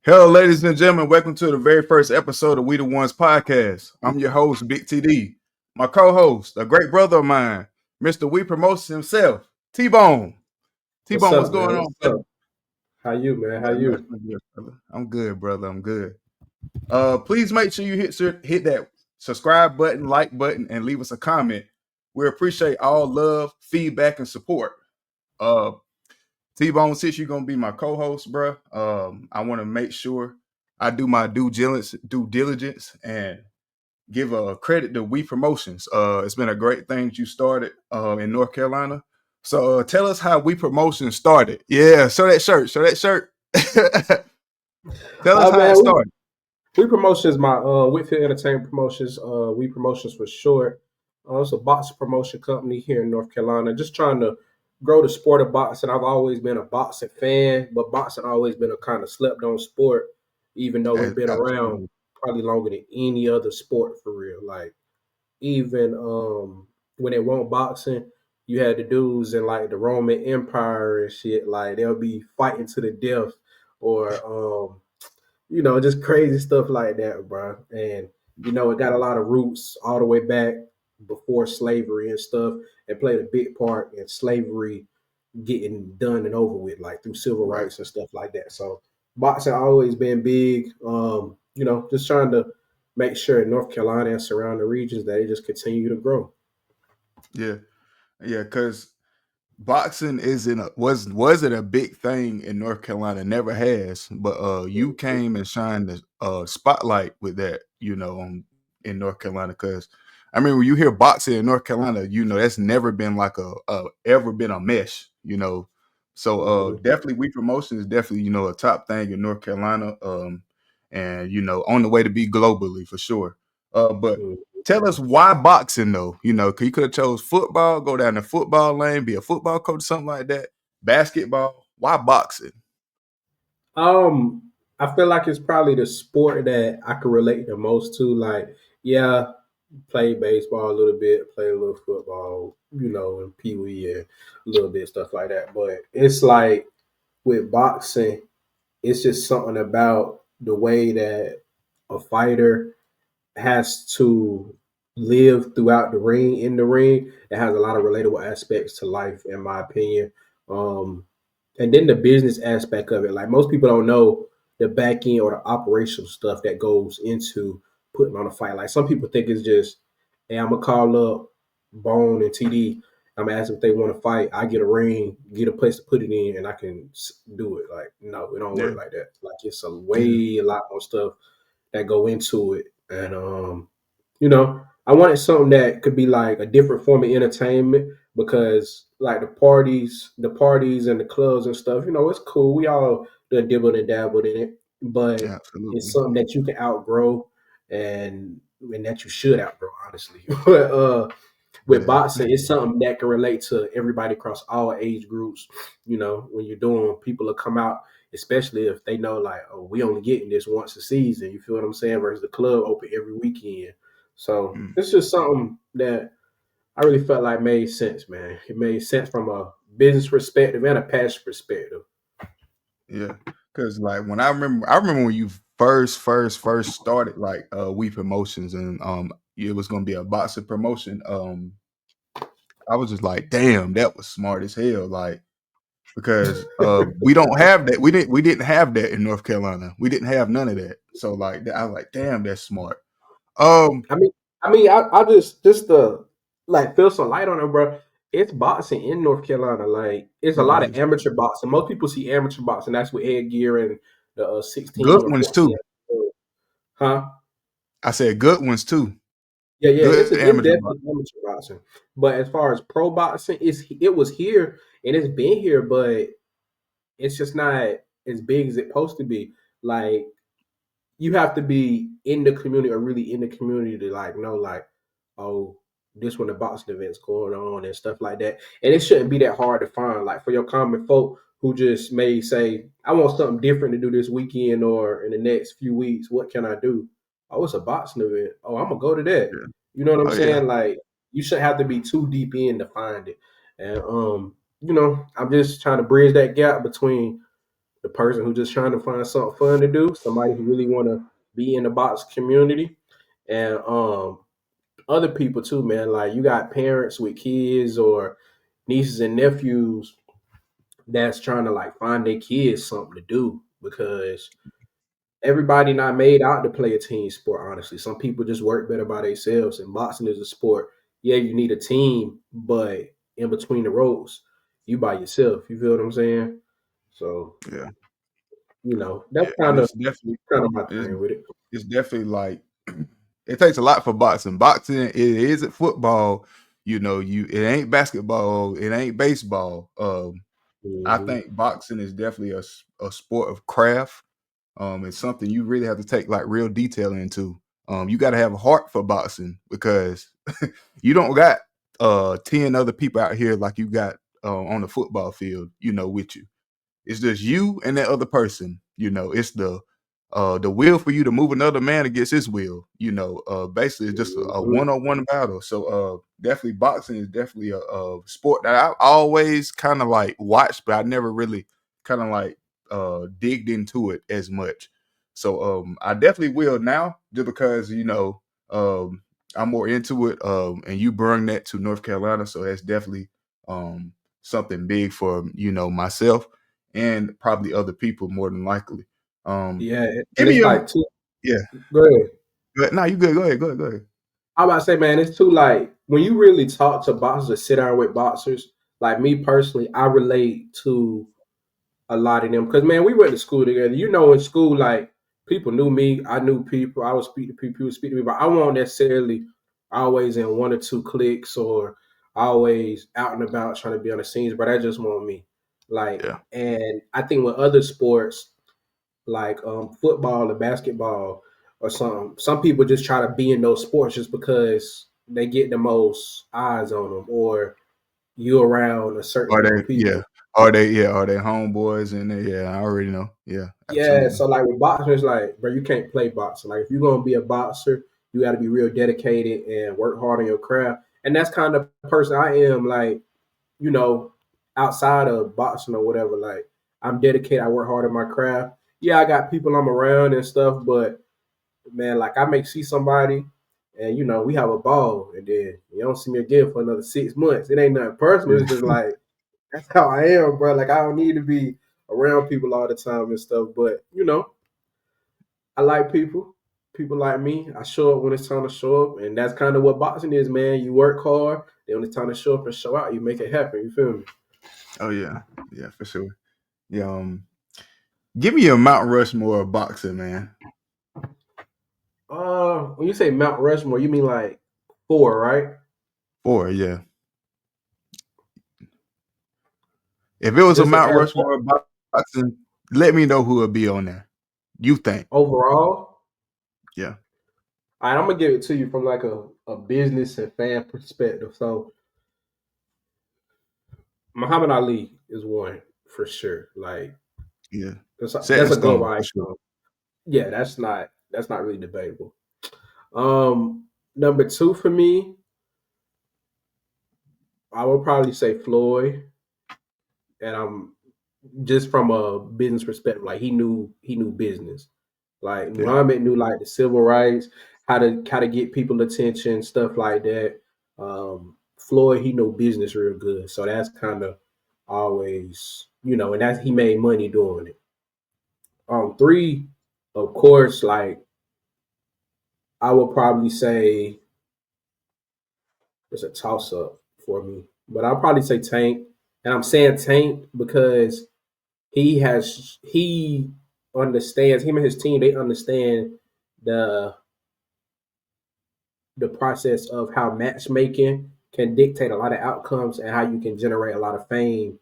Hello, ladies and gentlemen. Welcome to the very first episode of We the Ones podcast. I'm your host, Big TD. My co-host, a great brother of mine, Mr. We Promotes himself, T-Bone. What's T-Bone, what's up, going man? on, What's man? up? How you, man? How Not much, you? my dear brother. I'm good, brother. I'm good. Please make sure you hit that subscribe button, like button, and leave us a comment. We appreciate all love, feedback, and support. Uh, T-Bone, since you're gonna be my co-host, bro, I want to make sure I do my due diligence, and give a credit to We Promotions. It's been a great thing that you started in North Carolina. So tell us how We Promotions started. Yeah, show that shirt. Show that shirt. Tell us how it Man, started. we promotions my Whitfield Entertainment Promotions. We promotions for short. It's a boxing promotion company here in North Carolina. Just trying to grow the sport of boxing. I've always been a boxing fan, but boxing always been a kind of slept on sport, even though it's been around Absolutely. probably longer than any other sport for real. Like even when it won't boxing, you had the dudes in like the Roman Empire and shit. Like they'll be fighting to the death, or just crazy stuff like that, bro. And it got a lot of roots all the way back before slavery and stuff, and played a big part in slavery getting done and over with, like through civil Right. rights and stuff like that. So boxing always been big. Just trying to make sure in North Carolina and surrounding regions that it just continue to grow. Yeah. Yeah. Because boxing isn't a, wasn't a big thing in North Carolina. Never has. But you came and shined the spotlight with that. In North Carolina. Because I mean, when you hear boxing in North Carolina, that's never been like a ever been a mesh. So Mhm. definitely, We Promotion is definitely a top thing in North Carolina. And on the way to be globally for sure. But Mhm. tell us why boxing though. Cause you could have chose football, go down the football lane, be a football coach, something like that. Basketball. Why boxing? Um, I feel like it's probably the sport that I could relate the most to. Like, yeah, play baseball a little bit, play a little football, and pee wee and a little bit stuff like that. But it's like with boxing, it's just something about the way that a fighter has to live throughout the ring in the ring. It has a lot of relatable aspects to life, in my opinion. Um, and then the business aspect of it. Like most people don't know the back end or the operational stuff that goes into putting on a fight. Like some people think it's just, hey, I'm gonna call up Bone and TD. I'm gonna ask them if they want to fight. I get a ring, get a place to put it in, and I can do it. Like no, it don't Yeah, work like that. Like it's yeah, a lot more stuff that go into it. And I wanted something that could be like a different form of entertainment because like the parties and the clubs and stuff, it's cool. We all done dibbled and dabbled in it, but it's absolutely. something that you can outgrow and that you should outgrow, honestly. But with Yeah, boxing, it's something that can relate to everybody across all age groups. When you're doing, people will come out, especially if they know, like, oh, we only getting this once a season. You feel what I'm saying? Versus the club open every weekend. So mm, it's just something that I really felt like made sense, man. It made sense from a business perspective and a passion perspective. yeah. Cause like when I remember when you first started like We Promotions, and it was gonna be a boxing promotion. I was just like, damn, that was smart as hell. Like because we don't have that. We didn't have that in North Carolina. We didn't have none of that. So like I was like, damn, that's smart. Um, I mean, I just the like feel some light on it, bro. It's boxing in North Carolina. Like, it's a it lot of is amateur boxing. Most people see amateur boxing. That's with headgear and the 16 good or ones 14. too. Huh? I said good ones too. Yeah, yeah. It's Good it's amateur definitely boxing. amateur boxing. But as far as pro boxing, it was here and it's been here, but it's just not as big as it's supposed to be. Like, you have to be in the community or really in the community to like know, like, oh, this when the boxing events going on and stuff like that. And it shouldn't be that hard to find. Like for your common folk who just may say, I want something different to do this weekend or in the next few weeks. What can I do? Oh, it's a boxing event. Oh, I'm gonna go to that. Yeah. You know what I'm Oh yeah. saying? Like, you shouldn't have to be too deep in to find it. And I'm just trying to bridge that gap between the person who just trying to find something fun to do, somebody who really want to be in the box community, and other people too, man. Like you got parents with kids or nieces and nephews that's trying to like find their kids something to do because everybody not made out to play a team sport. Honestly, some people just work better by themselves, and boxing is a sport. Yeah, you need a team, but in between the ropes, you by yourself. You feel what I'm saying? So Yeah, that's yeah, and kind of my it's, thing with it. it's definitely like it takes a lot for boxing. Boxing it isn't football. You it ain't basketball. It ain't baseball. I Hmm. think boxing is definitely a sport of craft. It's something you really have to take like real detail into. You got to have a heart for boxing because you don't got 10 other people out here like you got on the football field, with you. It's just you and that other person. It's the will for you to move another man against his will. Basically, it's just a Hmm. one-on-one battle. So, definitely, boxing is definitely a sport that I've always kind of like watched, but I never really kind of like digged into it as much. So, I definitely will now, just because um, I'm more into it. And you bring that to North Carolina, so that's definitely something big for myself and probably other people more than likely. Um, Yeah, give and me it's your like two. yeah. Go ahead. No, you good. Go ahead. Go ahead. Go ahead. I about to say, man, it's too like when you really talk to boxers or sit down with boxers. Like me personally, I relate to a lot of them because man, we went to school together. In school, like people knew me, I knew people. I would speak to people, people would speak to me, but I won't necessarily always in one or two cliques or always out and about trying to be on the scenes. But I just want me, like, Yeah. and I think with other sports like football or basketball or something, some people just try to be in those sports just because they get the most eyes on them or you around a certain Are group they? of Yeah. people. Are they homeboys? And yeah, I already know. Yeah, Yeah, absolutely. so like with boxers, like bro, you can't play boxing. Like if you're gonna be a boxer, you got to be real dedicated and work hard on your craft. And that's kind of the person I am. Like you know, outside of boxing or whatever, like I'm dedicated. I work hard at my craft. Yeah, I got people I'm around and stuff, but man, like I may see somebody and we have a ball, and then you don't see me again for another 6 months. It ain't nothing personal. It's just like that's how I am, bro. Like I don't need to be around people all the time and stuff. But I like people. People like me. I show up when it's time to show up, and that's kind of what boxing is, man. You work hard. Then when it's time to show up and show out, you make it happen. You feel me? Oh yeah, yeah, for sure. Yeah. Give me a Mount Rushmore of boxing, man. When you say Mount Rushmore, you mean like four, right? Or yeah, if it was a Just Mount as Rushmore of boxing, let me know who would be on there. You think? overall. Yeah. All right, I'm gonna give it to you from like a business and fan perspective. So Muhammad Ali is one for sure. Like Yeah. Set that's in a global stone for sure. icon. Yeah, that's not really debatable. Number two for me, I would probably say Floyd, and I'm just from a business perspective. Like he knew business. Like Yeah. Muhammad knew like the civil rights, how to get people attention, stuff like that. Floyd he knew business real good, so that's kind of always and that's he made money doing it. Three, of course, like I would probably say it's a toss up for me, but I'll probably say Tank, and I'm saying Tank because he understands him and his team. They understand the the process of how matchmaking can dictate a lot of outcomes and how you can generate a lot of fame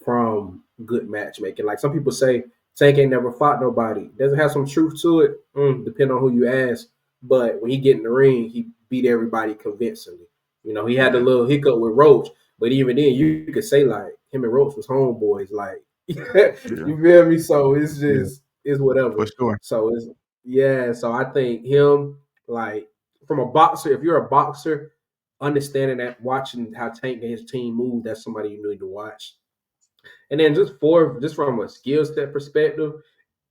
from good matchmaking. Like some people say, Tank ain't never fought nobody. Does it have some truth to it? Depending on who you ask. But when he get in the ring, he beat everybody convincingly. He had a Yeah. little hiccup with Roach, but even then, you could say like him and Roach was homeboys. Like Yeah. you feel me? So it's Yeah. just it's whatever. For sure. So it's yeah. So I think him like from a boxer, if you're a boxer, understanding that, watching how Tank and his team move, that's somebody you need to watch. And then just from a skill set perspective,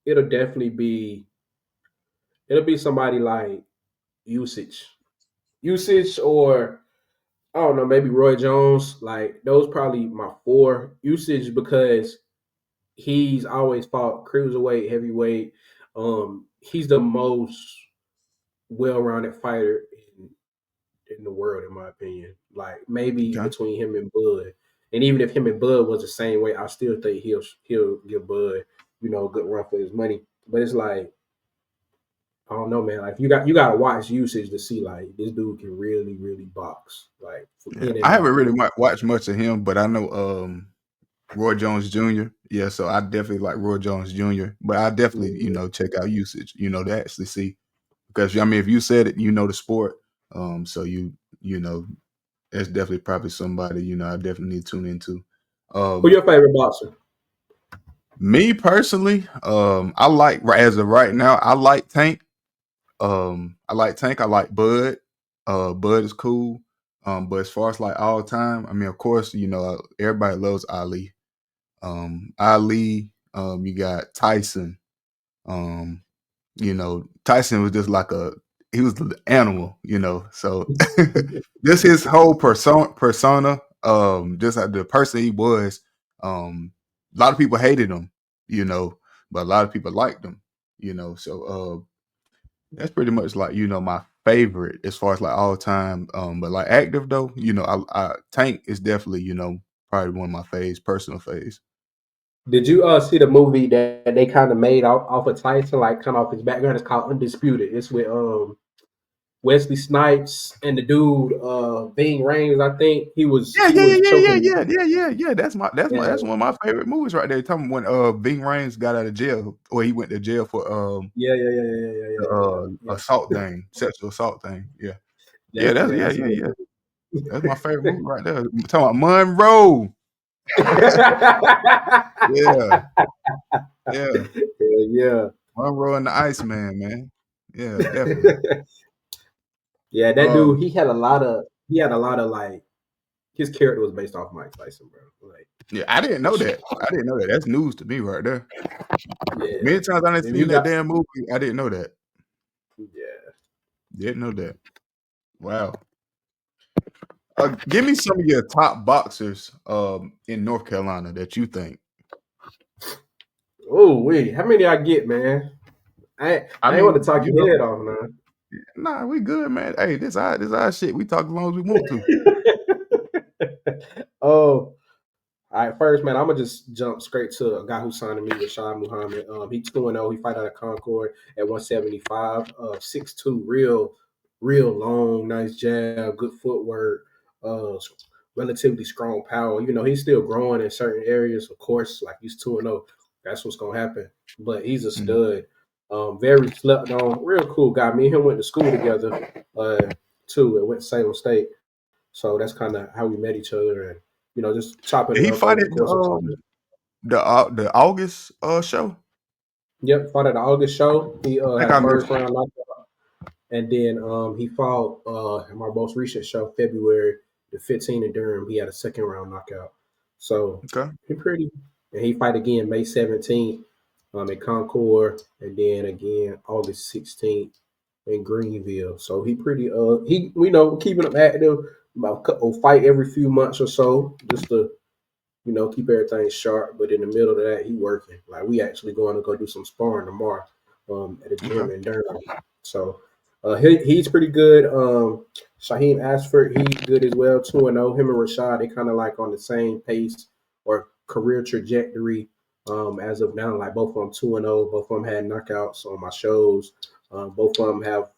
it'll definitely be it'll be somebody like usage. Usage or I don't know, maybe Roy Jones. Like those probably my four. Usage because he's always fought cruiserweight, heavyweight. He's the most well-rounded fighter in the world, in my opinion. Like maybe Okay. between him and Bud, and even if him and Bud was the same way, I still think he'll give Bud, a good run for his money. But it's like I don't know, man. Like you got to watch usage to see like this dude can really really box like from Yeah, in and I haven't out. really watched much of him, but I know Roy Jones Jr. Yeah, so I definitely like Roy Jones Jr. But I definitely check out usage, to actually see because I mean if you said it, you know the sport, so you know that's definitely probably somebody I definitely need to tune into. Who Um, your favorite boxer? Me personally, I like as of right now, I like Tank. I like Tank. I like Bud. Bud is cool. But as far as like all time, I mean, of course, everybody loves Ali. Ali. You got Tyson. Um, Tyson was just like he was the animal. So just his whole persona. Just like the person he was. A lot of people hated him. But a lot of people liked him. So that's pretty much like my favorite as far as like all time. But like active though, I Tank is definitely probably one of my faves, personal faves. Did you see the movie that they kind of made off of Tyson, like kind of off his background? It's called Undisputed. It's with Wesley Snipes and the dude Bing Rames. I think he was Yeah, he yeah, yeah, was yeah, yeah, choking. yeah, yeah, yeah, yeah. That's Yeah, one of my favorite movies right there. Talking when Bing Rames got out of jail, or he went to jail for yeah, yeah, yeah, yeah, yeah, the yeah, yeah, assault thing, sexual assault thing. Yeah, yeah. yeah, that's Yeah, yeah, that's a yeah, good yeah. movie. That's my favorite movie right there. I'm talking about Monroe. Yeah, yeah. yeah, Monroe and the Iceman, man. Yeah, definitely. yeah. That dude, Um, he had a lot of like his character was based off Mike Tyson, bro. Like yeah, I didn't for know sure. that. I didn't know that. That's news to me right there. Yeah, Many times I didn't if you seen that got damn movie. I didn't know that. yeah. Didn't know that. Wow. Give me some of your top boxers in North Carolina that you think. Oh wait, how many I get, man? I I ain't want to mean, talk your head off now. nah, we good, man. Hey, this our shit. We talk as long as we want to. Oh, all right, first, man, I'm gonna just jump straight to a guy who signed to me, Rashad Muhammad. He 2-0. He fight out of Concord at 175. 6'2", real long, nice jab, good footwork, relatively strong power. He's still growing in certain areas, of course. Like he's 2-0. That's what's gonna happen. But he's a Mhm. stud. Very slept on, real cool guy. Me and him went to school together, too. At went Salem State. So that's kind of how we met each other, and just chopping Did it he up fight over the at course of time. the August show? Yep, fought at the August show. He I had think a I missed. first round knockout, and then he fought in my most recent show, February the 15th in Durham. He had a second round knockout. So Okay. he pretty, and he fight again May 17th in Concord, and then again August 16th in Greenville. So he pretty he keeping him active. About a couple fight every few months or so, just to keep everything sharp. But in the middle of that, he working. Like we actually going to go do some sparring tomorrow at a Okay. gym in Durham. So he's pretty good. Shaheem Ashford, he's good as well, 2-0. Him and Rashad, they kind of like on the same pace or career trajectory as of now. Like both of them 2-0. Both of them had knockouts on my shows. Both of them have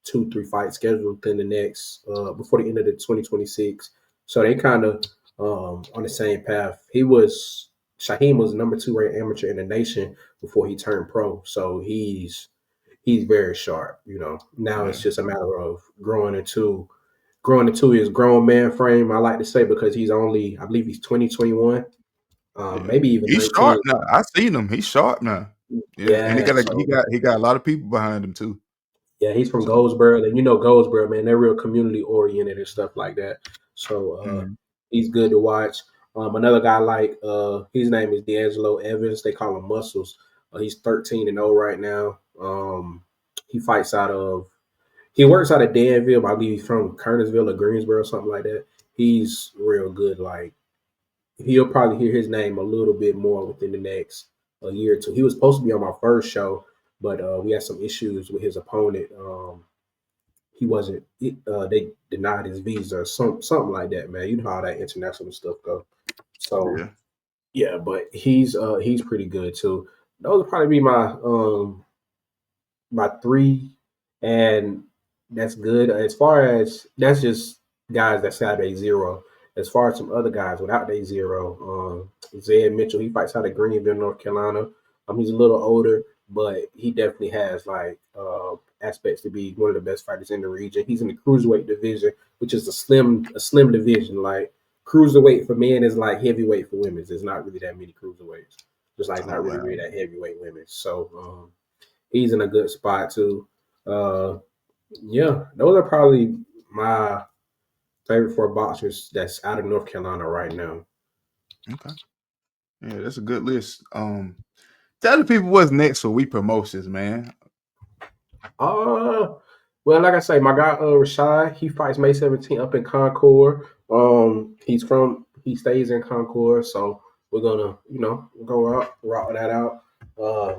2-3 fights scheduled within the next before the end of the 2026. So they kind of on the same path. Shaheem was number 2 ranked amateur in the nation before he turned pro. So he's very sharp. Now it's Yeah. just a matter of growing into his grown man frame. I like to say because I believe he's 2021, Yeah. maybe even He's 19. sharp now. I seen him. He's sharp now. Yeah, and he Yeah, got so he got a lot of people behind him too. yeah, he's from So Goldsboro, and Goldsboro, man, they're real community oriented and stuff like that. So mhm. he's good to watch. Another guy like his name is D'Angelo Evans. They call him Muscles. He's 13-0 right now. He fights out of he works out of Danville. I believe he's from Kernersville or Greensboro, something like that. He's real good. Like he'll probably hear his name a little bit more within the next a year or two. He was supposed to be on my first show, but we had some issues with his opponent. He wasn't. They denied his visa or something like that. Man, you know how that international stuff go. So Yeah. yeah, but he's pretty good too. Those would probably be my three, and that's good. As far as that's just guys that have a zero. As far as some other guys without a zero, Zed Mitchell, he fights out of Greenville, North Carolina. He's a little older, but he definitely has like aspects to be one of the best fighters in the region. He's in the cruiserweight division, which is a slim division. Like cruiserweight for men is like heavyweight for women. There's not really that many cruiserweights. Just like Oh not really wow. that heavyweight women. So he's in a good spot too. Uh, yeah, those are probably my favorite four boxers that's out of North Carolina right now. Okay. Yeah, that's a good list. Tell the people what's next for We Promotions, man. Uh, well, like I say, my guy Rashad, he fights May 17th up in Concord. He stays in Concord, so we're gonna, go out, route that out. Uh,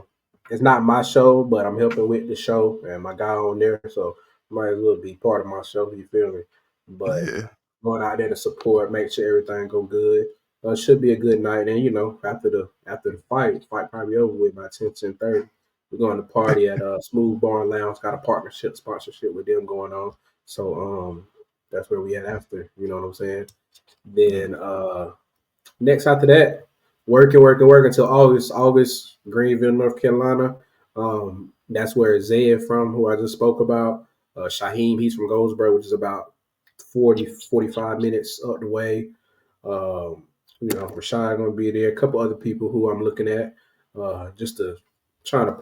it's not my show, but I'm helping with the show, and my guy on there, so might as well be part of my show. You feel me? But Yeah. going out there to support, make sure everything go good. Should be a good night, and after the fight probably over with by 10:30. We're going to party at Smooth Bar and Lounge. Got a sponsorship with them going on. So that's where we at after. You know what I'm saying? Yeah. Then next after that, working until August. August, Greenville, North Carolina. That's where Zed from, who I just spoke about. Shaheem, he's from Goldsboro, which is about 45 minutes up the way. Rashad gonna be there. A couple other people who I'm looking at, just to trying to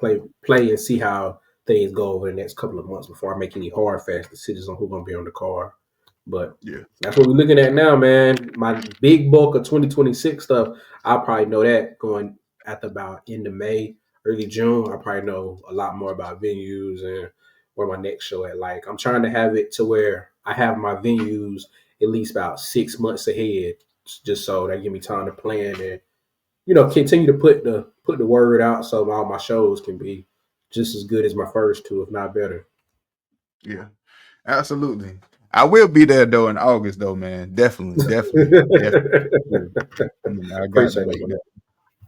play and see how things go over the next couple of months before I make any hard fast decisions on who's gonna be on the card. But Yeah. that's what we're looking at now, man. My big bulk of 2026 stuff, I'll probably know that going at about end of May, early June. I'll probably know a lot more about venues and where my next show at. Like I'm trying to have it to where I have my venues at least about 6 months ahead, just so that give me time to plan and continue to put the word out so all my shows can be just as good as my first two, if not better. Yeah. Absolutely. I will be there though in August though, man. Definitely, definitely, definitely. Yeah. I got to Appreciate it, make man. that.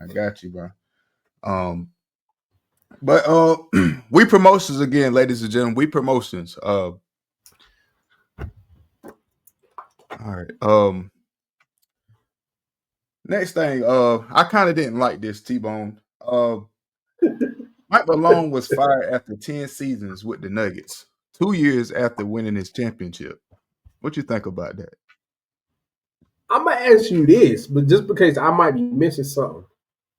I got you, bro. But We Promotions again, ladies and gentlemen. We Promotions. All right. Next thing, I kind of didn't like this, T-Bone. Mike Malone was fired after 10 seasons with the Nuggets, 2 years after winning his championship. What you think about that? I'm gonna ask you this, but just because I might be missing something,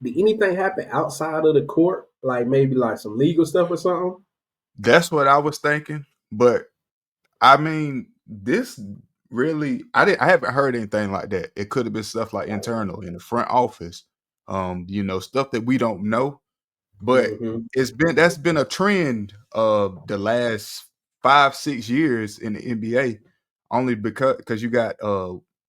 did anything happen outside of the court, like maybe like some legal stuff or something? That's what I was thinking. But I mean, this really, I haven't heard anything like that. It could have been stuff like internal in the front office, stuff that we don't know. But Mm-hmm. that's been a trend of the last 5-6 years in the NBA, only because you got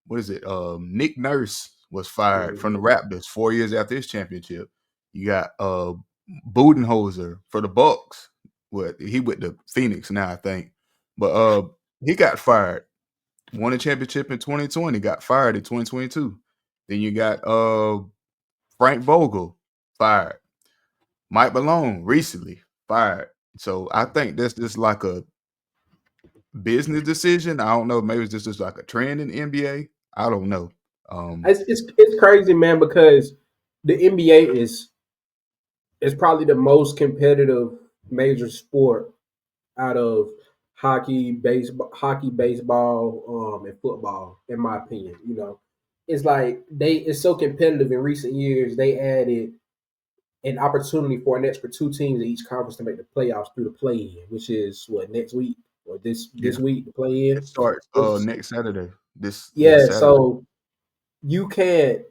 what is it? Nick Nurse was fired from the Mm-hmm. Raptors 4 years after his championship. You got Budenholzer for the Bucks. What he with the Phoenix now, I think. But he got fired. Won a championship in 2020, got fired in 2022. Then you got Frank Vogel fired. Mike Malone recently fired. So I think that's just like a business decision. I don't know. Maybe it's just like a trend in the NBA. I don't know. It's crazy, man, because the NBA is probably the most competitive major sport out of hockey, baseball, and football, in my opinion. It's like it's so competitive in recent years. They added an opportunity for an extra two teams in each conference to make the playoffs through the play-in, which is what next week or this Yeah, week the play-in. it starts Which next Saturday. This yeah, Saturday. so you can't.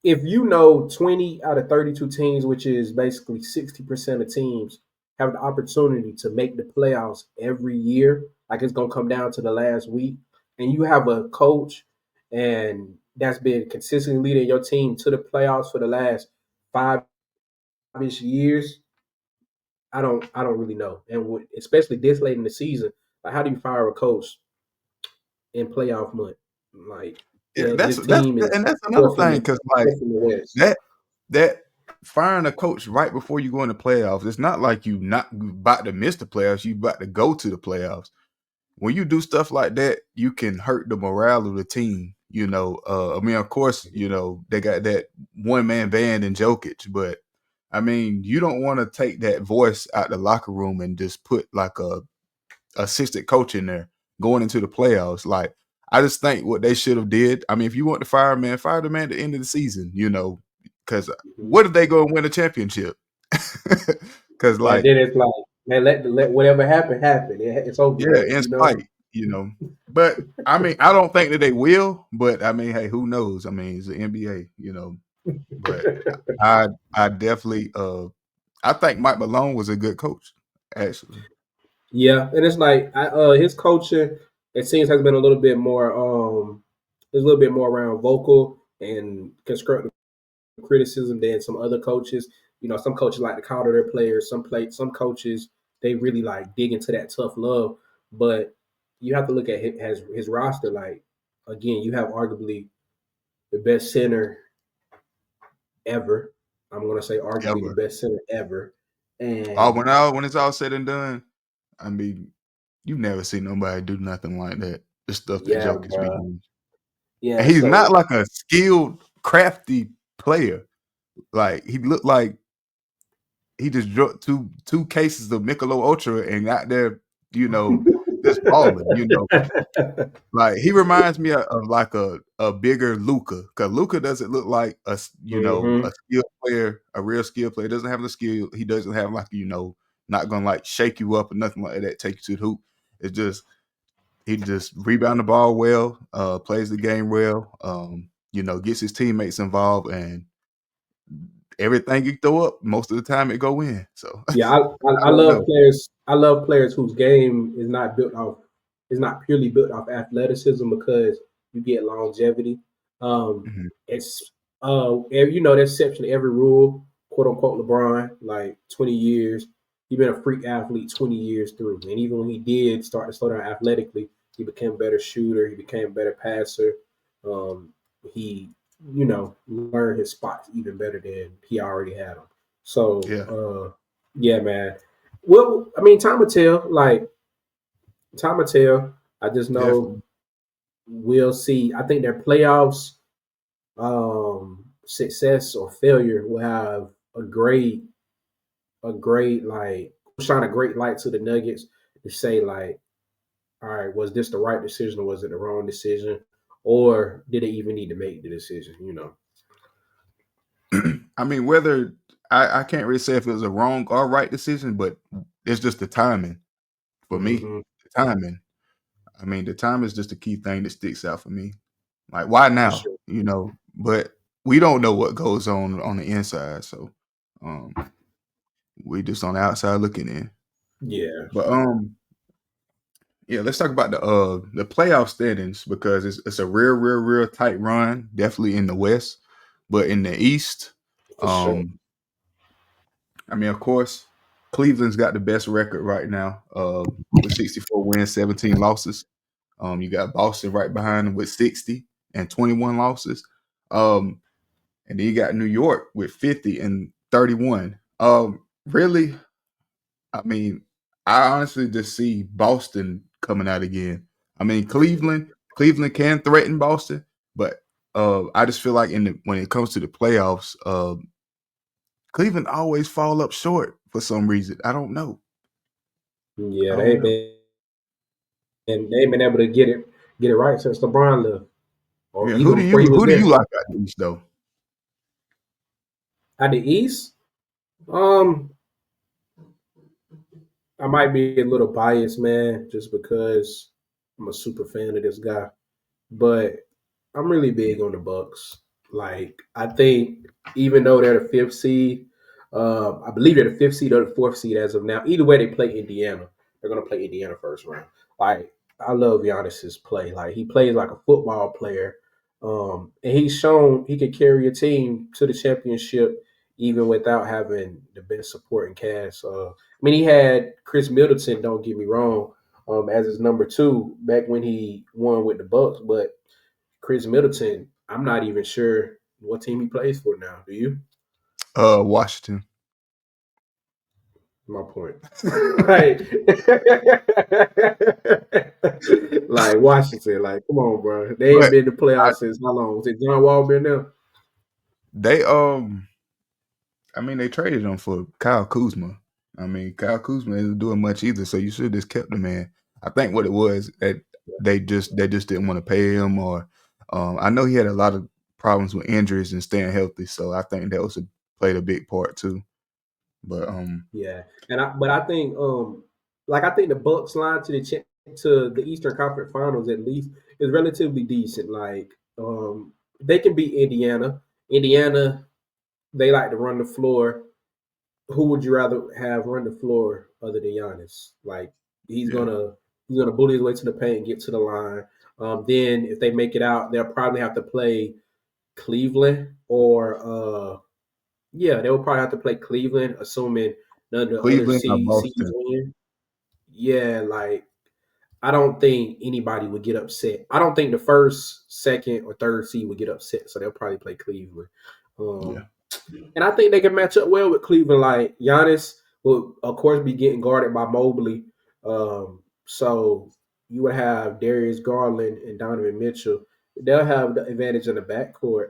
If you know 20 out of 32 teams, which is basically 60% of teams, have the opportunity to make the playoffs every year, like it's gonna come down to the last week, and you have a coach and that's been consistently leading your team to the playoffs for the last 5-ish years, I don't really know. And especially this late in the season, like how do you fire a coach in playoff month? Like, Yeah, and that's his that's team is and that's another fourth in thing the because like fourth in the West. that firing a coach right before you go in the playoffs, it's not like you about to miss the playoffs, you about to go to the playoffs. When you do stuff like that, you can hurt the morale of the team. I mean, of course, they got that one man band in Jokic, but I mean, you don't want to take that voice out the locker room and just put like a assistant coach in there going into the playoffs. Like, I just think what they should have did. I mean, if you want to fire a man, fire the man at the end of the season. Because Mhm. what if they go and win a championship? Because And like, then it's like, man, let whatever happen happen. It's over yeah, with, in spite, you know. But I mean, I don't think that they will. But I mean, hey, who knows? I mean, it's the NBA. But I definitely I think Mike Malone was a good coach, actually. Yeah, and it's like his coaching, it seems has been a little bit more there's a little bit more around vocal and constructive criticism than some other coaches. Some coaches like to coddle their players. Some coaches they really like dig into that tough love. But you have to look at his roster. Like again, you have arguably the best center ever. I'm gonna say arguably the Ever. best center ever. Oh, And when it's all said and done, I mean, you never see nobody do nothing like that. The stuff that yeah, Jokic be bro. doing. And Yeah, he's not so like a skilled, crafty player. Like he looked like he just dropped two cases of Michelob Ultra and got there, just balling. Like he reminds me of like a bigger Luca, because Luca doesn't look like a hmm skilled player, a real skilled player. Doesn't have the skill. He doesn't have like not gonna like shake you up or nothing like that. Take you to the hoop. It's just he just rebound the ball well, plays the game well. Gets his teammates involved, and everything you throw up, most of the time it go in. So Yeah, I I don't love know. players. I love players whose game is not purely built off athleticism because you get longevity. Mhm. It's there's exception to every rule. Quote unquote LeBron, like 20 years. He been a freak athlete 20 years through, and even when he did start to slow down athletically, he became a better shooter. He became a better passer. He learned his spots even better than he already had them. So, Yeah, yeah, man. Well, I mean, time will tell. Like, time will tell. I just know definitely. we'll see. I think their playoffs success or failure will have a great like shine a great light to the Nuggets to say like, all right, was this the right decision or was it the wrong decision, or did they even need to make the decision? I mean, whether I can't really say if it was a wrong or right decision, but it's just the timing for me. Mm-hmm. The timing. I mean, the time is just the key thing that sticks out for me. Like, why For now? sure. But we don't know what goes on the inside, so um, we just on the outside looking in. Yeah. But yeah, let's talk about the playoff standings because it's a real tight run, definitely in the West, but in the East, For sure. um, I mean, of course, Cleveland's got the best record right now, with 64 wins, 17 losses. You got Boston right behind them with 60 and 21 losses. Um, and then you got New York with 50 and 31. Really, I mean, I honestly just see Boston coming out again. I mean, Cleveland can threaten Boston, but I just feel like when it comes to the playoffs, Cleveland always fall up short for some reason. I don't know. I Yeah, don't know. they ain't been able to get it right since LeBron left, or Yeah, even before he was who do you there. like out the East though? At the East, um, I might be a little biased, man, just because I'm a super fan of this guy. But I'm really big on the Bucks. Like I think even though they're the fifth seed, I believe they're the fifth seed or the fourth seed as of now. Either way, they play Indiana. They're gonna play Indiana first round. Like I love Giannis's play. Like he plays like a football player, and he's shown he can carry a team to the championship even without having the best supporting cast. I mean, he had Chris Middleton. Don't get me wrong, as his number two back when he won with the Bucks, but Chris Middleton, I'm not even sure what team he plays for now. Do you? Washington. My point. like, like Washington. Like, come on, bro. They ain't But been to I, playoffs since how long? Since John Wall been there? they I mean, they traded him for Kyle Kuzma. I mean, Kyle Kuzma isn't doing much either, so you should have just kept the man. I think what it was that they just didn't want to pay him, or I know he had a lot of problems with injuries and staying healthy, so I think that was played a big part too. But Yeah, but I think like I think the Bucks line to the Eastern Conference Finals at least is relatively decent. Like they can beat Indiana. Indiana, they like to run the floor. Who would you rather have run the floor other than Giannis? Like he's yeah, gonna he's gonna bully his way to the paint and get to the line. Then if they make it out, they'll probably have to play Cleveland or yeah, they will probably have to play Cleveland, assuming none of the other Cleveland or seeds Boston. win. Yeah, like I don't think anybody would get upset. I don't think the first, second, or third seed would get upset, so they'll probably play Cleveland. Yeah, Um, and I think they can match up well with Cleveland. Like Giannis will, of course, be getting guarded by Mobley. So you would have Darius Garland and Donovan Mitchell. They'll have the advantage in the backcourt.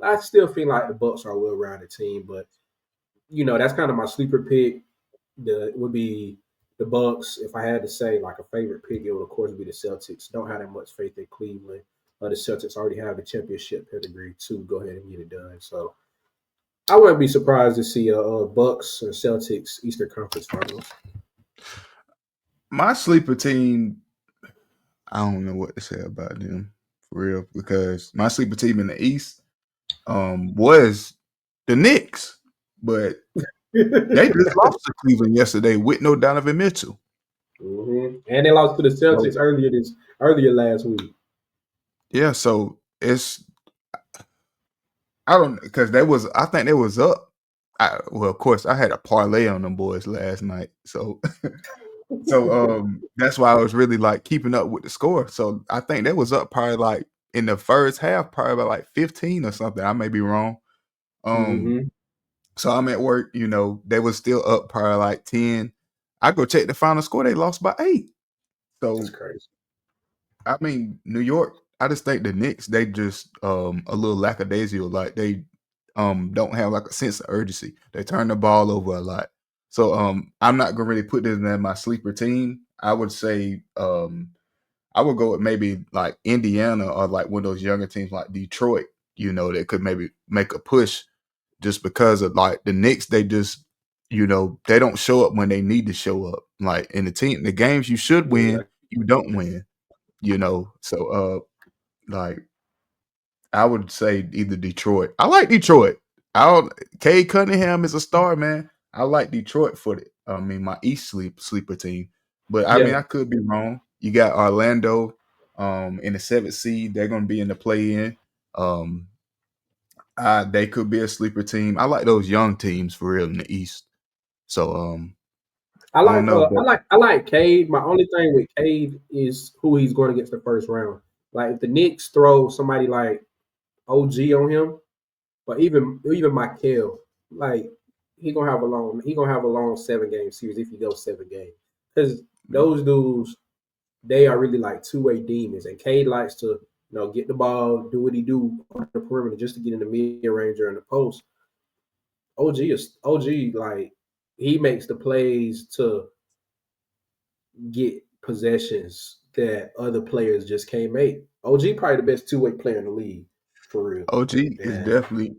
I still feel like the Bucks are a well-rounded team, but that's kind of my sleeper pick. It would be the Bucks. If I had to say like a favorite pick, it would of course be the Celtics. Don't have that much faith in Cleveland. The Celtics already have the championship pedigree to go ahead and get it done. So I wouldn't be surprised to see a Bucks or Celtics Eastern Conference Finals. my sleeper team. I don't know what to say about them for real because my sleeper team in the East was the Knicks, but they just lost to Cleveland yesterday with no Donovan Mitchell. And they lost to the So Celtics earlier last week. yeah, so it's I don't because I think they was up. Well, of course, I had a parlay on them boys last night, so that's why I was really like keeping up with the score. So I think they was up probably like in the first half, probably about like 15 or something. I may be wrong. Um, Mm-hmm. so I'm at work, they was still up probably like 10. I go check the final score, they lost by 8. That's So crazy. I mean, New York, I just think the Knicks, they just a little lackadaisical. Like they don't have like a sense of urgency. They turn the ball over a lot. So I'm not gonna really put this in my sleeper team. I would say I would go with maybe like Indiana or like one of those younger teams like Detroit, that could maybe make a push just because of like the Knicks, they just they don't show up when they need to show up. Like in the games you should win, Exactly. you don't win. So like I would say either Detroit. I like Detroit. I don't Cade Cunningham is a star, man. I like Detroit for my East sleeper team. But I mean Yeah. I could be wrong. You got Orlando in the seventh seed. They're gonna be in the play in. Um they could be a sleeper team. I like those young teams for real in the East. So I I don't like know, uh I but like I like Cade. My only thing with Cade is who he's going against the first round. Like if the Knicks throw somebody like OG on him, but even Michael, like he gonna have a long 7 game series if he goes 7 games. Because those dudes, they are really like two-way demons. And Cade likes to, get the ball, do what he do on the perimeter just to get in the mid-range or in the post. OG like he makes the plays to get possessions that other players just can't make. OG probably the best two-way player in the league, for real. OG is And definitely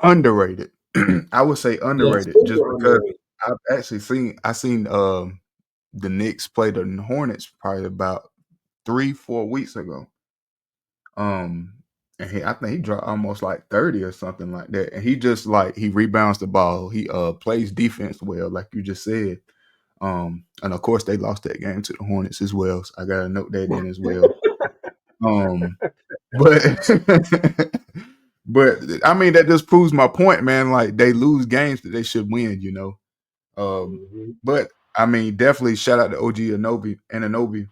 underrated. I would say yeah, underrated just super because underrated. I've actually seen the Knicks play the Hornets probably about 3-4 weeks ago. Um And I think he dropped almost like 30 or something like that. And he just like he rebounds the ball. He plays defense well, like you just said. And of course they lost that game to the Hornets as well. So I gotta note that in as well. Um, but but I mean that just proves my point, man. Like they lose games that they should win, you know. Mhm. But I mean, definitely shout out to OG Anunoby.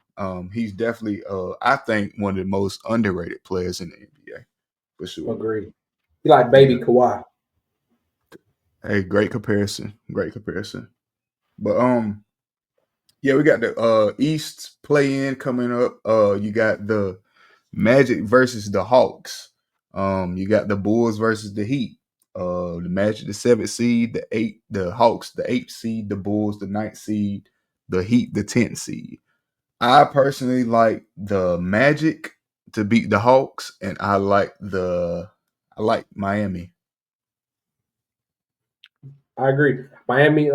He's definitely I think one of the most underrated players in the NBA for sure. Agree. He like Yeah. baby Kawhi. Hey, great comparison. Great comparison. But yeah, we got the East play in coming up. You got the Magic versus the Hawks. You got the Bulls versus the Heat. The Magic the 7th seed, the Hawks the 8th seed, the Bulls the 9th seed, the Heat the 10th seed. I personally like the Magic to beat the Hawks, and I like Miami. I agree. Miami.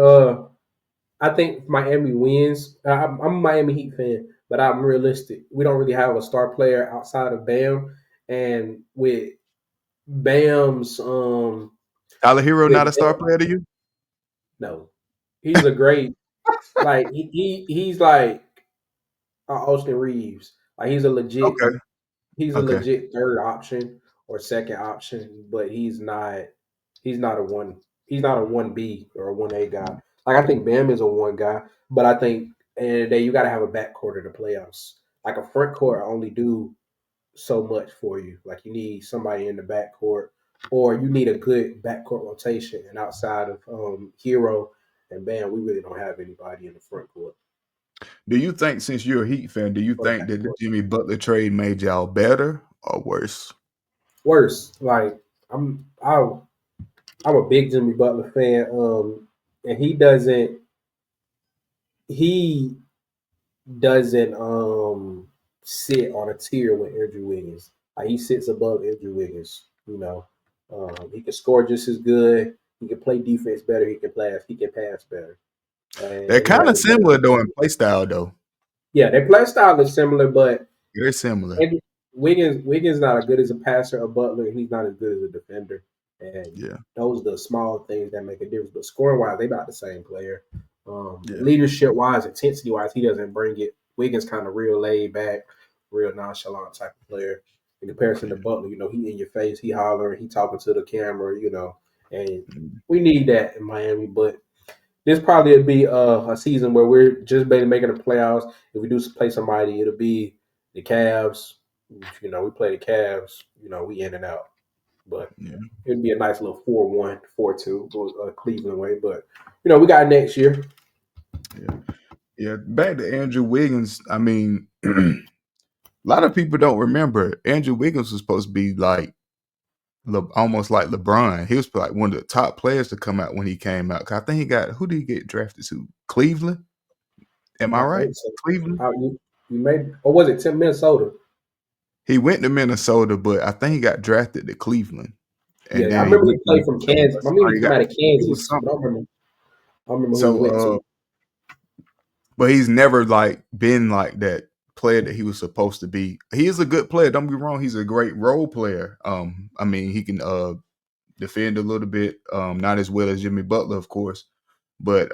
I think Miami wins. I'm a Miami Heat fan, but I'm realistic. We don't really have a star player outside of Bam, and Bam's Tyler Hero with not a star player to you? no, he's a great like he's like Austin Reeves. Like Okay, he's a okay, legit third option or second option, but he's not a one he's not a 1B or a 1A guy. Like I think Bam is a one guy, but I think and day you gotta have a backcourt in the playoffs. Like a front court only do so much for you. Like you need somebody in the backcourt or you need a good backcourt rotation. And outside of Hero and Bam, we really don't have anybody in the front court Do you think, since you're a Heat fan, do you or the think that the backcourt. Jimmy Butler trade made y'all better or worse? Worse, like I I'm a big Jimmy Butler fan. And he doesn't sit on a tier with Andrew Wiggins. Like he sits above Andrew Wiggins. You know, he can score just as good. He can play defense better. He can pass. He can pass better. They're And he kind has of a better. similar though in play style though. Yeah, their play style is similar, but Very similar. Andrew, Wiggins not as good as a passer or Butler, and he's not as good as a defender. And Yeah, those are the small things that make a difference. But scoring wise, they about the same player. yeah, Leadership wise, intensity wise, he doesn't bring it. Wiggins kind of real laid back, real nonchalant type of player. In comparison to yeah. Butler, he in your face, he hollering, he talking to the camera, and Mm. we need that in Miami. But this probably would be a season where we're just barely making the playoffs. If we do play somebody, it'll be the Cavs. We play the Cavs. We in and out. But Yeah, it'd be a nice little 4-1, 4-2, Cleveland way. But we got next year. yeah, yeah. Back to Andrew Wiggins. I mean, a lot of people don't remember Andrew Wiggins was supposed to be like almost like LeBron. He was like one of the top players to come out when he came out. 'Cause I think who did he get drafted to? Cleveland. Am I I right? think so. Cleveland. You may, or was it Tim Minnesota? He went to Minnesota, but I think he got drafted to Cleveland, Yeah, and I then he remember he went to played from Kansas. I Minnesota. remember Or he he come got out of it was Kansas, but something. I don't remember who he So, went to. but he's never like been like that player that he was supposed to be. He is a good player. Don't be wrong. He's a great role player. I mean, he can defend a little bit. Not as well as Jimmy Butler, of course, but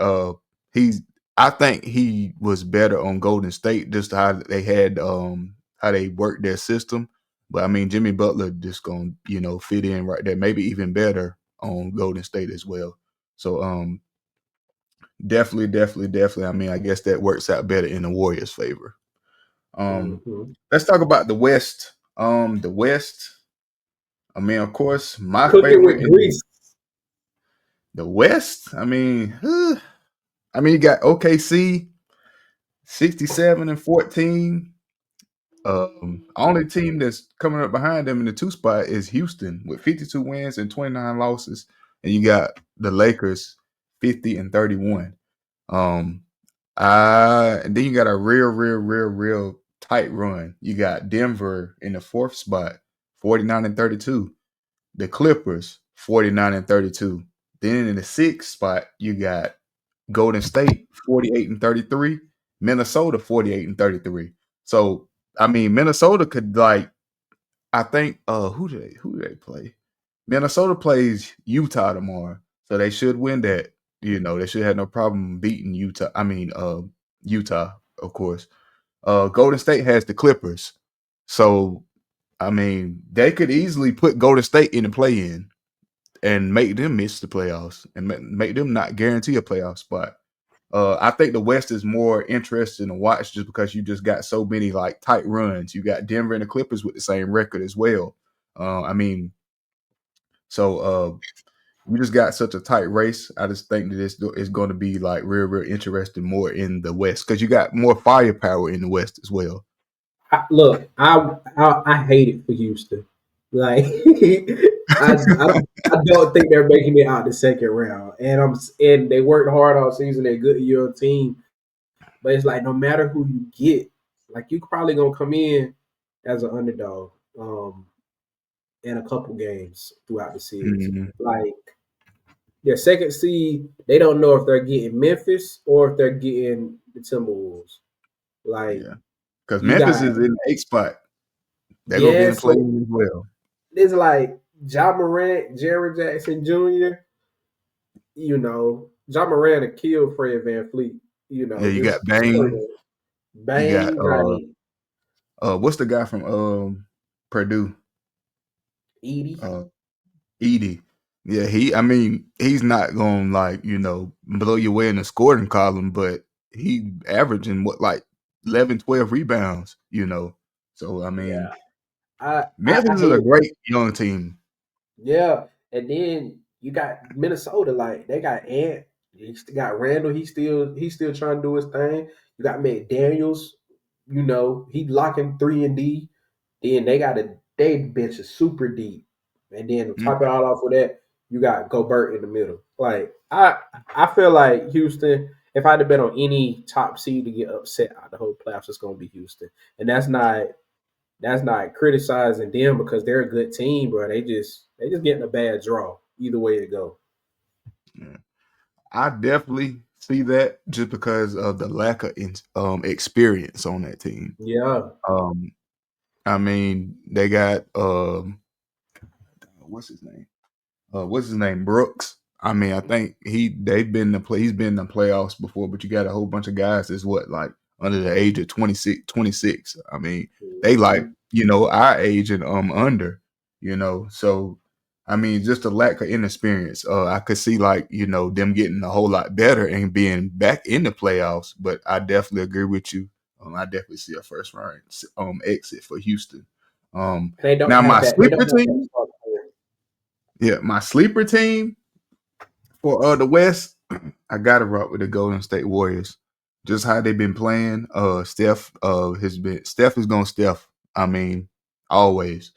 he's. I think he was better on Golden State, just how they had how they worked their system. But I mean, Jimmy Butler just gonna fit in right there, maybe even better on Golden State as well. So definitely, definitely, definitely. I mean, I guess that works out better in the Warriors' favor. Um, Mm-hmm. let's talk about the West. The West. I mean, of course, my Cooking with favorite in grease. the West. You got OKC 67-14. Only team that's coming up behind them in the two spot is Houston with 52 wins and 29 losses, and you got the Lakers 50-31. Um, and then you got a real, real, real, real tight run. You got Denver in the fourth spot, 49-32. The Clippers, 49-32. Then in the sixth spot, you got Golden State, 48-33. Minnesota, 48-33. So, I mean, Minnesota could like I think who do they play? Minnesota plays Utah tomorrow, so they should win that. They should have no problem beating Utah. I mean, Utah, of course. Golden State has the Clippers, so I mean they could easily put Golden State in the play-in and make them miss the playoffs and make them not guarantee a playoff spot. I think the West is more interesting to watch just because you just got so many like tight runs. You got Denver and the Clippers with the same record as well. I mean, so we just got such a tight race. I just think that it's going to be like real interesting more in the West because you got more firepower in the West as well. Look, I hate it for Houston. Like I don't think they're making it out the second round, and they worked hard all season. They're a good young team, but it's like no matter who you get, like you probably gonna come in as an underdog in a couple games throughout the series. Mhm. Like their second seed, they don't know if they're getting Memphis or if they're getting the Timberwolves. Like Yeah, because you Memphis got is in the eighth spot. They're gonna be in yeah, the play so as well. it's like Ja Morant, Jared Jackson Jr. Ja Morant to kill Fred Van Fleet. Yeah, you got Just Bane. You got bang like what's the guy from Purdue? Edie. Uh Edie. Yeah, I mean, he's not gonna like, blow you away in the scoring column, but he averaging what like 11, 12 rebounds. So I mean, Yeah, I Memphis is hate a it. great young team. Yeah, and then you got Minnesota. Like they got Ant. You got Randall. He's still trying to do his thing. You got McDaniels. He locking 3 and D. Then they bench is super deep. And then to Mm, top it all off with that, you got Gobert in the middle. Like I feel like Houston, if I had to bet on any top seed to get upset out of the whole playoffs, it's gonna be Houston. And that's not criticizing them because they're a good team, bro. They just getting a bad draw. Either way it go. yeah. I definitely see that just because of the lack of experience on that team. Yeah. Um, I mean, they got what's his name? What's his name? Brooks. I mean, I think they've been in the play. He's been in the playoffs before, but you got a whole bunch of guys that's what like under the age of 26, 26. I mean, they like Mhm. our age and under. So I mean, just a lack of inexperience. I could see like them getting a whole lot better and being back in the playoffs. But I definitely agree with you. I definitely see a first round exit for Houston. They don't Now have my that. They don't sleeper have that team, star player. yeah, my sleeper team for the West, I gotta rock with the Golden State Warriors. Just how they've been playing. Steph is gonna Steph. I mean, always.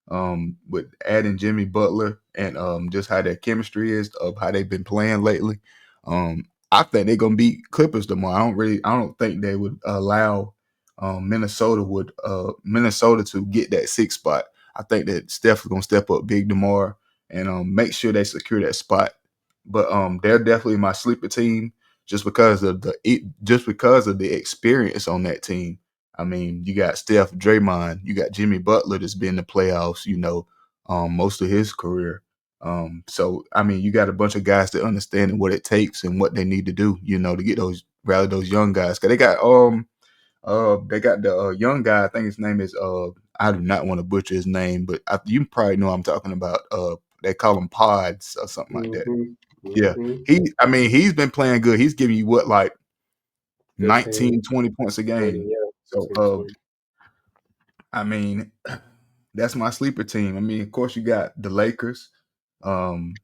With adding Jimmy Butler and just how their chemistry is of how they've been playing lately. I think they're gonna beat Clippers tomorrow. I don't think they would allow Minnesota to get that sixth spot. I think that Steph is gonna step up big tomorrow and make sure they secure that spot. But they're definitely my sleeper team just because of the experience on that team. I mean, you got Steph, Draymond, you got Jimmy Butler that's been in the playoffs, most of his career. So I mean, you got a bunch of guys that understand what it takes and what they need to do, to get rally those young guys. Cause they got the young guy. I think his name is I do not want to butcher his name, but you probably know what I'm talking about. They call him Pods or something like that. Mm-hmm. Yeah. Mm-hmm. I mean, he's been playing good. He's giving you what, like 15, 19, 20 points a 20, game. yeah. So 15, 20. I mean, that's my sleeper team. I mean, of course you got the Lakers. Um,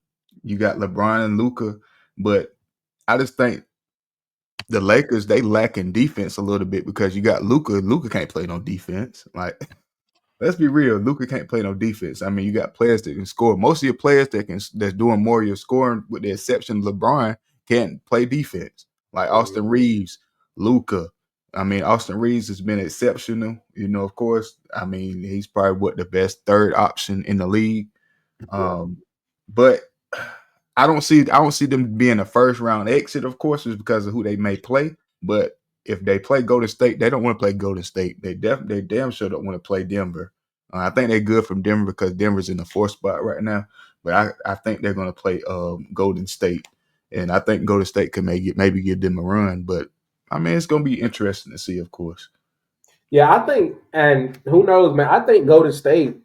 you got LeBron and Luca, but I just think the Lakers, they lack in defense a little bit because you got Luca. Luca can't play no defense. Like, let's be real. Luca can't play no defense. I mean, you got players that can score. Most of your players that's doing more of your scoring, with the exception of LeBron, can't play defense. Like Austin Mm-hmm. Reeves, Luca. I mean, Austin Reeves has been exceptional. Of course. I mean, he's probably the best third option in the league. Yeah. But I don't see them being a first round exit, of course, is because of who they may play. But if they play Golden State, they don't want to play Golden State. They damn sure don't want to play Denver. I think they're good from Denver because Denver's in the fourth spot right now. But I think they're going to play Golden State, and I think Golden State could maybe give them a run. But I mean, it's going to be interesting to see, of course. Yeah, I think, and who knows, man? I think Golden State.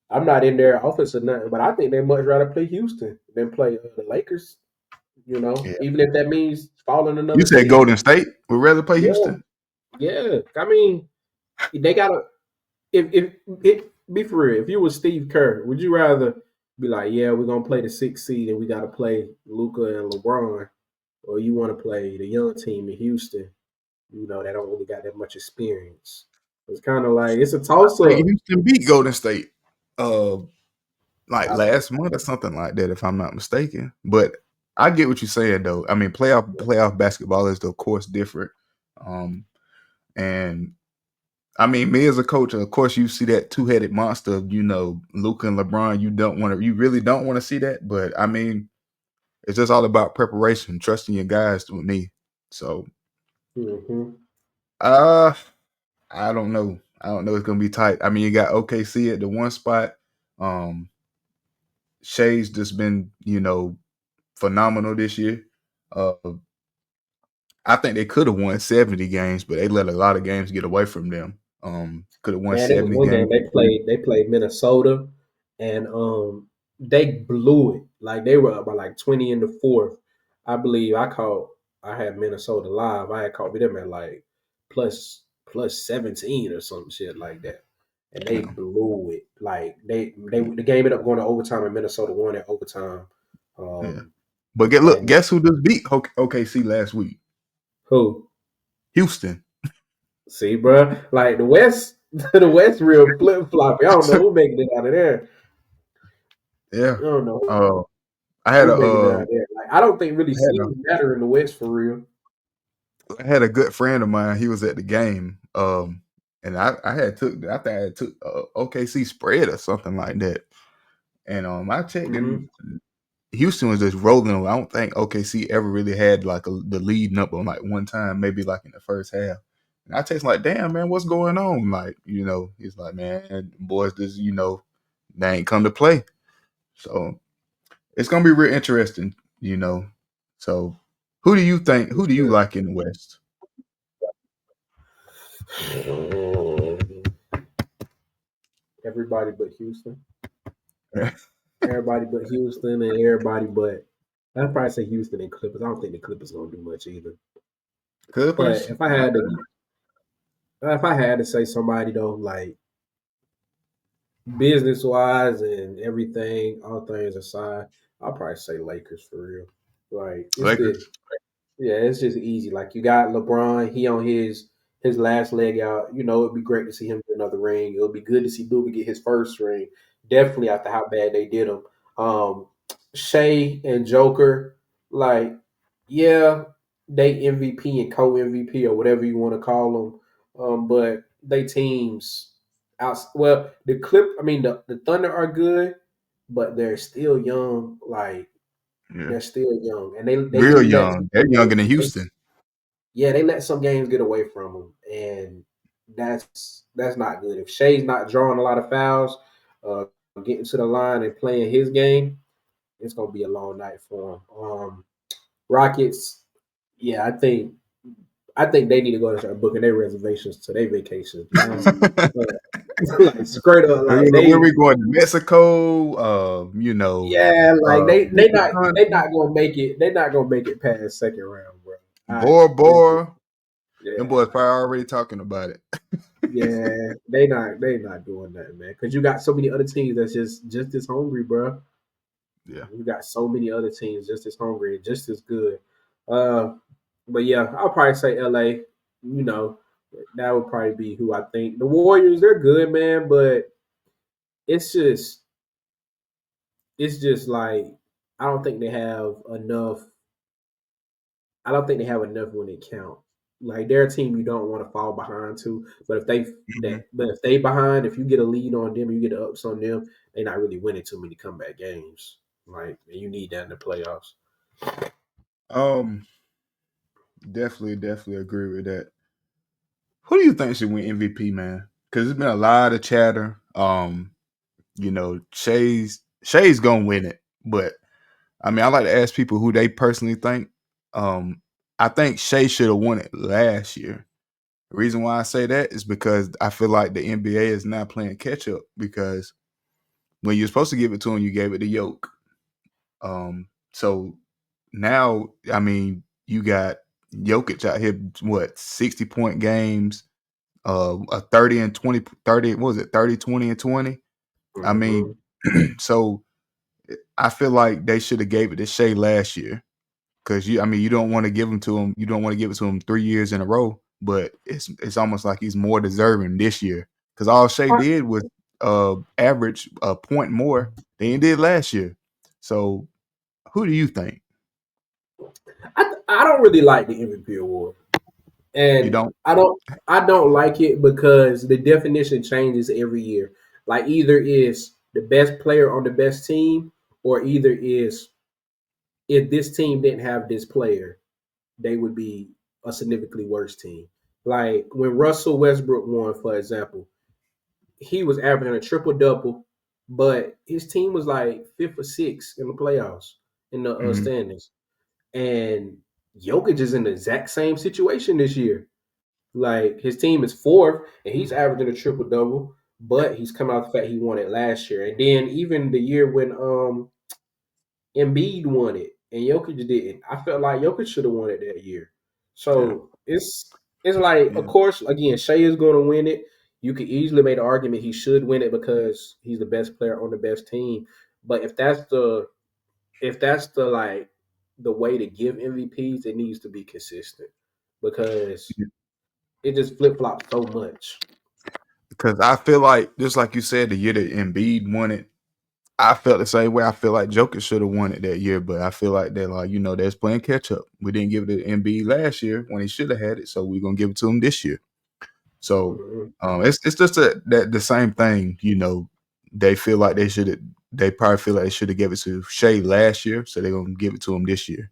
I'm not in their office or nothing, but I think they much rather play Houston than play the Lakers. You know, Yeah. even if that means falling You another said seed. Golden State would rather play Yeah, Houston? yeah. I mean, they gotta. If be for real, if you were Steve Kerr, would you rather be like, yeah, we're gonna play the sixth seed and we gotta play Luca and LeBron, or you want to play the young team in Houston? You know, they don't really got that much experience. It's kind of like it's a toss I think up. Houston beat Golden State uh like I, last month or something like that, if I'm not mistaken. But I get what you're saying though. I mean, playoff basketball is of course different. Um and I mean, me as a coach, of course, you see that two-headed monster of, Luka and LeBron. You really don't want to see that. But I mean, it's just all about preparation, trusting your guys with me. So, mm-hmm. uh, I don't know. I don't know. It's gonna be tight. I mean, you got OKC at the one spot. Um, Shea's just been, phenomenal this year. Uh, I think they could have won 70 games, but they let a lot of games get away from them. Could have won Man, it was 70 one game games. they played. They played Minnesota, and they blew it. Like they were up by like 20 in the fourth. I believe I caught. I had Minnesota live. I had caught them at like plus 17 or some shit like that, and they Yeah, blew it. Like they the game ended up going to overtime, and Minnesota won at overtime. yeah. Um, But and guess who just beat OKC last week? who? Houston. See, bro, like the West, the West real flip floppy. I don't know who making it out of there. Yeah. I don't know Uh, I had who a making it out there. Like I don't think really I had seeds matter in the West for real. a good friend of mine. He was at the game. And I think I had took OKC spread or something like that. And I checked Mm-hmm. and Houston was just rolling. I don't think OKC ever really had like the lead up on like one time, maybe like in the first half. And I text like, damn man, what's going on? Like, he's like, man, boys, they ain't come to play. So it's gonna be real interesting, you know. So who do you Sure. like in the West? Everybody but Houston. Everybody but Houston and everybody but I'd probably say Houston and Clippers. I don't think the Clippers gonna do much either. But Clippers? if I had to say somebody though, like business wise and everything, all things aside, I'll probably say Lakers for real. Like it's the Lakers. Yeah, it's just easy. Like you got LeBron, he on his last leg out. You know, it'd be great to see him get another ring. It'll be good to see Luka get his first ring. Definitely after how bad they did him. Shea and Joker, like, yeah, they MVP and co MVP or whatever you want to call them. But they teams out. Well, the Thunder are good, but they're still young. Like Yeah. they're still young, and they Real do let some young. They're younger than they, Houston. yeah, they let some games get away from them, and that's not good. If Shea's not drawing a lot of fouls, getting to the line and playing his game, it's gonna be a long night for him. Rockets, yeah, I think they need to go and start booking their reservations to their vacations now. But, like straight up, like Where they, we going to Mexico? yeah, like Mexico, they not gonna make it. They're not gonna make it past second round, bro. Bora It's Bora. Them yeah, boys like probably already talking about it. yeah, they not doing that, man. Because you got so many other teams that's just as hungry, bro. Yeah. You got so many other teams just as hungry and just as good. Uh, but yeah, I'll probably say LA. You know, that would probably be who I think. The Warriors, they're good, man, but it's just it's just like I don't think they have enough. I don't think they have enough when it counts. Like they're a team you don't want to fall behind to. Mhm. But if they behind, if you get a lead on them, you get the ups on them, they're not really winning too many comeback games. Like you need that in the playoffs. Um, definitely agree with that. Who do you think should win MVP, man? Because there's been a lot of chatter. Um, Shay's gonna win it, but I mean, I like to ask people who they personally think. I think Shay should have won it last year. The reason why I say that is because I feel like the NBA is now playing catch up because when you're supposed to give it to him, you gave it to Yoke. So now, I mean, you got Jokic out here, what, 60-point games, a 30 and 20, 30, what was it, 30, 20, and 20? I mean, Mhm. so I feel like they should have gave it to Shea last year because you don't want to give him to him. You don't want to give it to him 3 years in a row, but it's almost like he's more deserving this year because all Shea did was average a point more than he did last year. So who do you think? I don't really like the MVP award, You and don't? I don't like it because the definition changes every year. Like either is the best player on the best team, or either is if this team didn't have this player, they would be a significantly worse team. Like when Russell Westbrook won, for example, he was averaging a triple double, but his team was like fifth or sixth in the playoffs in the Mhm. standings. And Jokic is in the exact same situation this year. Like his team is fourth, and he's averaging a triple double, but he's coming out the fact he won it last year. And then even the year when Embiid won it and Jokic didn't, I felt like Jokic should have won it that year. Yeah, So it's like, of yeah. course, again, Shea is going to win it. You could easily make the argument he should win it because he's the best player on the best team. But if that's the like the way to give MVPs, it needs to be consistent because it just flip flops so much. Because I feel like just like you said, the year that Embiid won it, I felt the same way. I feel like Joker should have won it that year, but I feel like they're like, they're playing catch up. We didn't give it to Embiid last year when he should have had it, so we're gonna give it to him this year. So Mhm. it's just that the same thing. They feel like they probably feel like they should have given it to Shea last year, so they're gonna give it to him this year.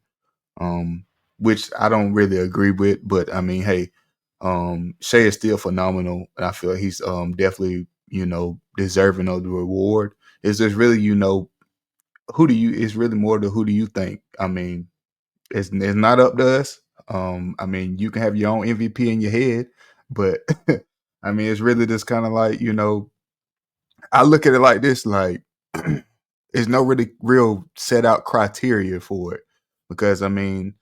Um, which I don't really agree with, but I mean, hey, Shea is still phenomenal, and I feel like he's definitely deserving of the reward. It's just really who do you? It's really more to who do you think? I mean, it's not up to us. I mean, you can have your own MVP in your head, but I mean, it's really just kind of like I look at it like this: like, there's no really real set out criteria for it because I mean,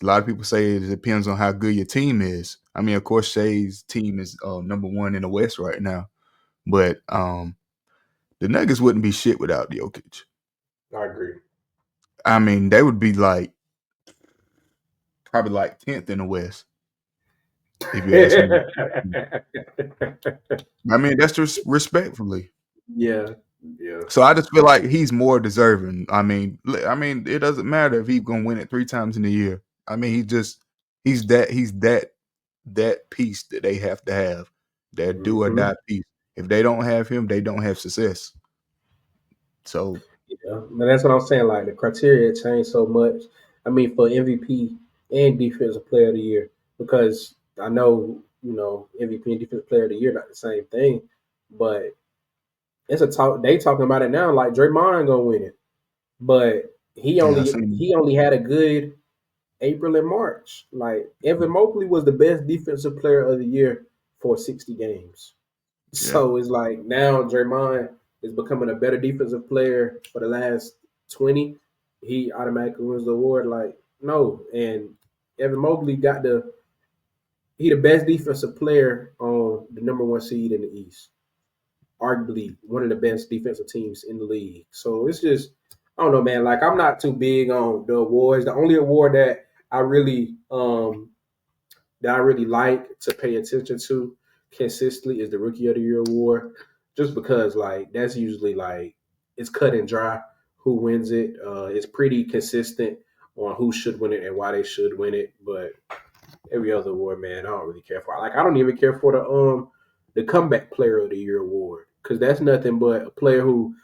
a lot of people say it depends on how good your team is. I mean, of course, Shay's team is number one in the West right now, but the Nuggets wouldn't be shit without Jokic. I agree. I mean, they would be like probably like 10th in the West if you ask me. I mean, that's just respectfully. Yeah, yeah. So I just feel like he's more deserving. I mean, it doesn't matter if he's gonna win it 3 times in a year. I mean, he's that piece that they have to have, that do or Mhm. die piece. If they don't have him, they don't have success. So Yeah, but that's what I'm saying. Like the criteria changed so much. I mean, for MVP and Defensive Player of the Year, because I know MVP and Defensive Player of the Year not the same thing, but it's a talk. They talking about it now. Like Draymond gonna win it, but he yeah, I only seen. he only had a good April and March. Like Evan Mobley was the best Defensive Player of the Year for 60 games. Yeah, So it's like now Draymond is becoming a better defensive player for the last 20. He automatically wins the award. Like, no. And Evan Mobley he the best defensive player on the number one seed in the East. Arguably one of the best defensive teams in the league. So it's just, I don't know, man. Like I'm not too big on the awards. The only award that I really like to pay attention to consistently is the Rookie of the Year award, just because like that's usually like it's cut and dry who wins it. It's pretty consistent on who should win it and why they should win it. But every other award, man, I don't really care for. Like I don't even care for the Comeback Player of the Year award because that's nothing but a player who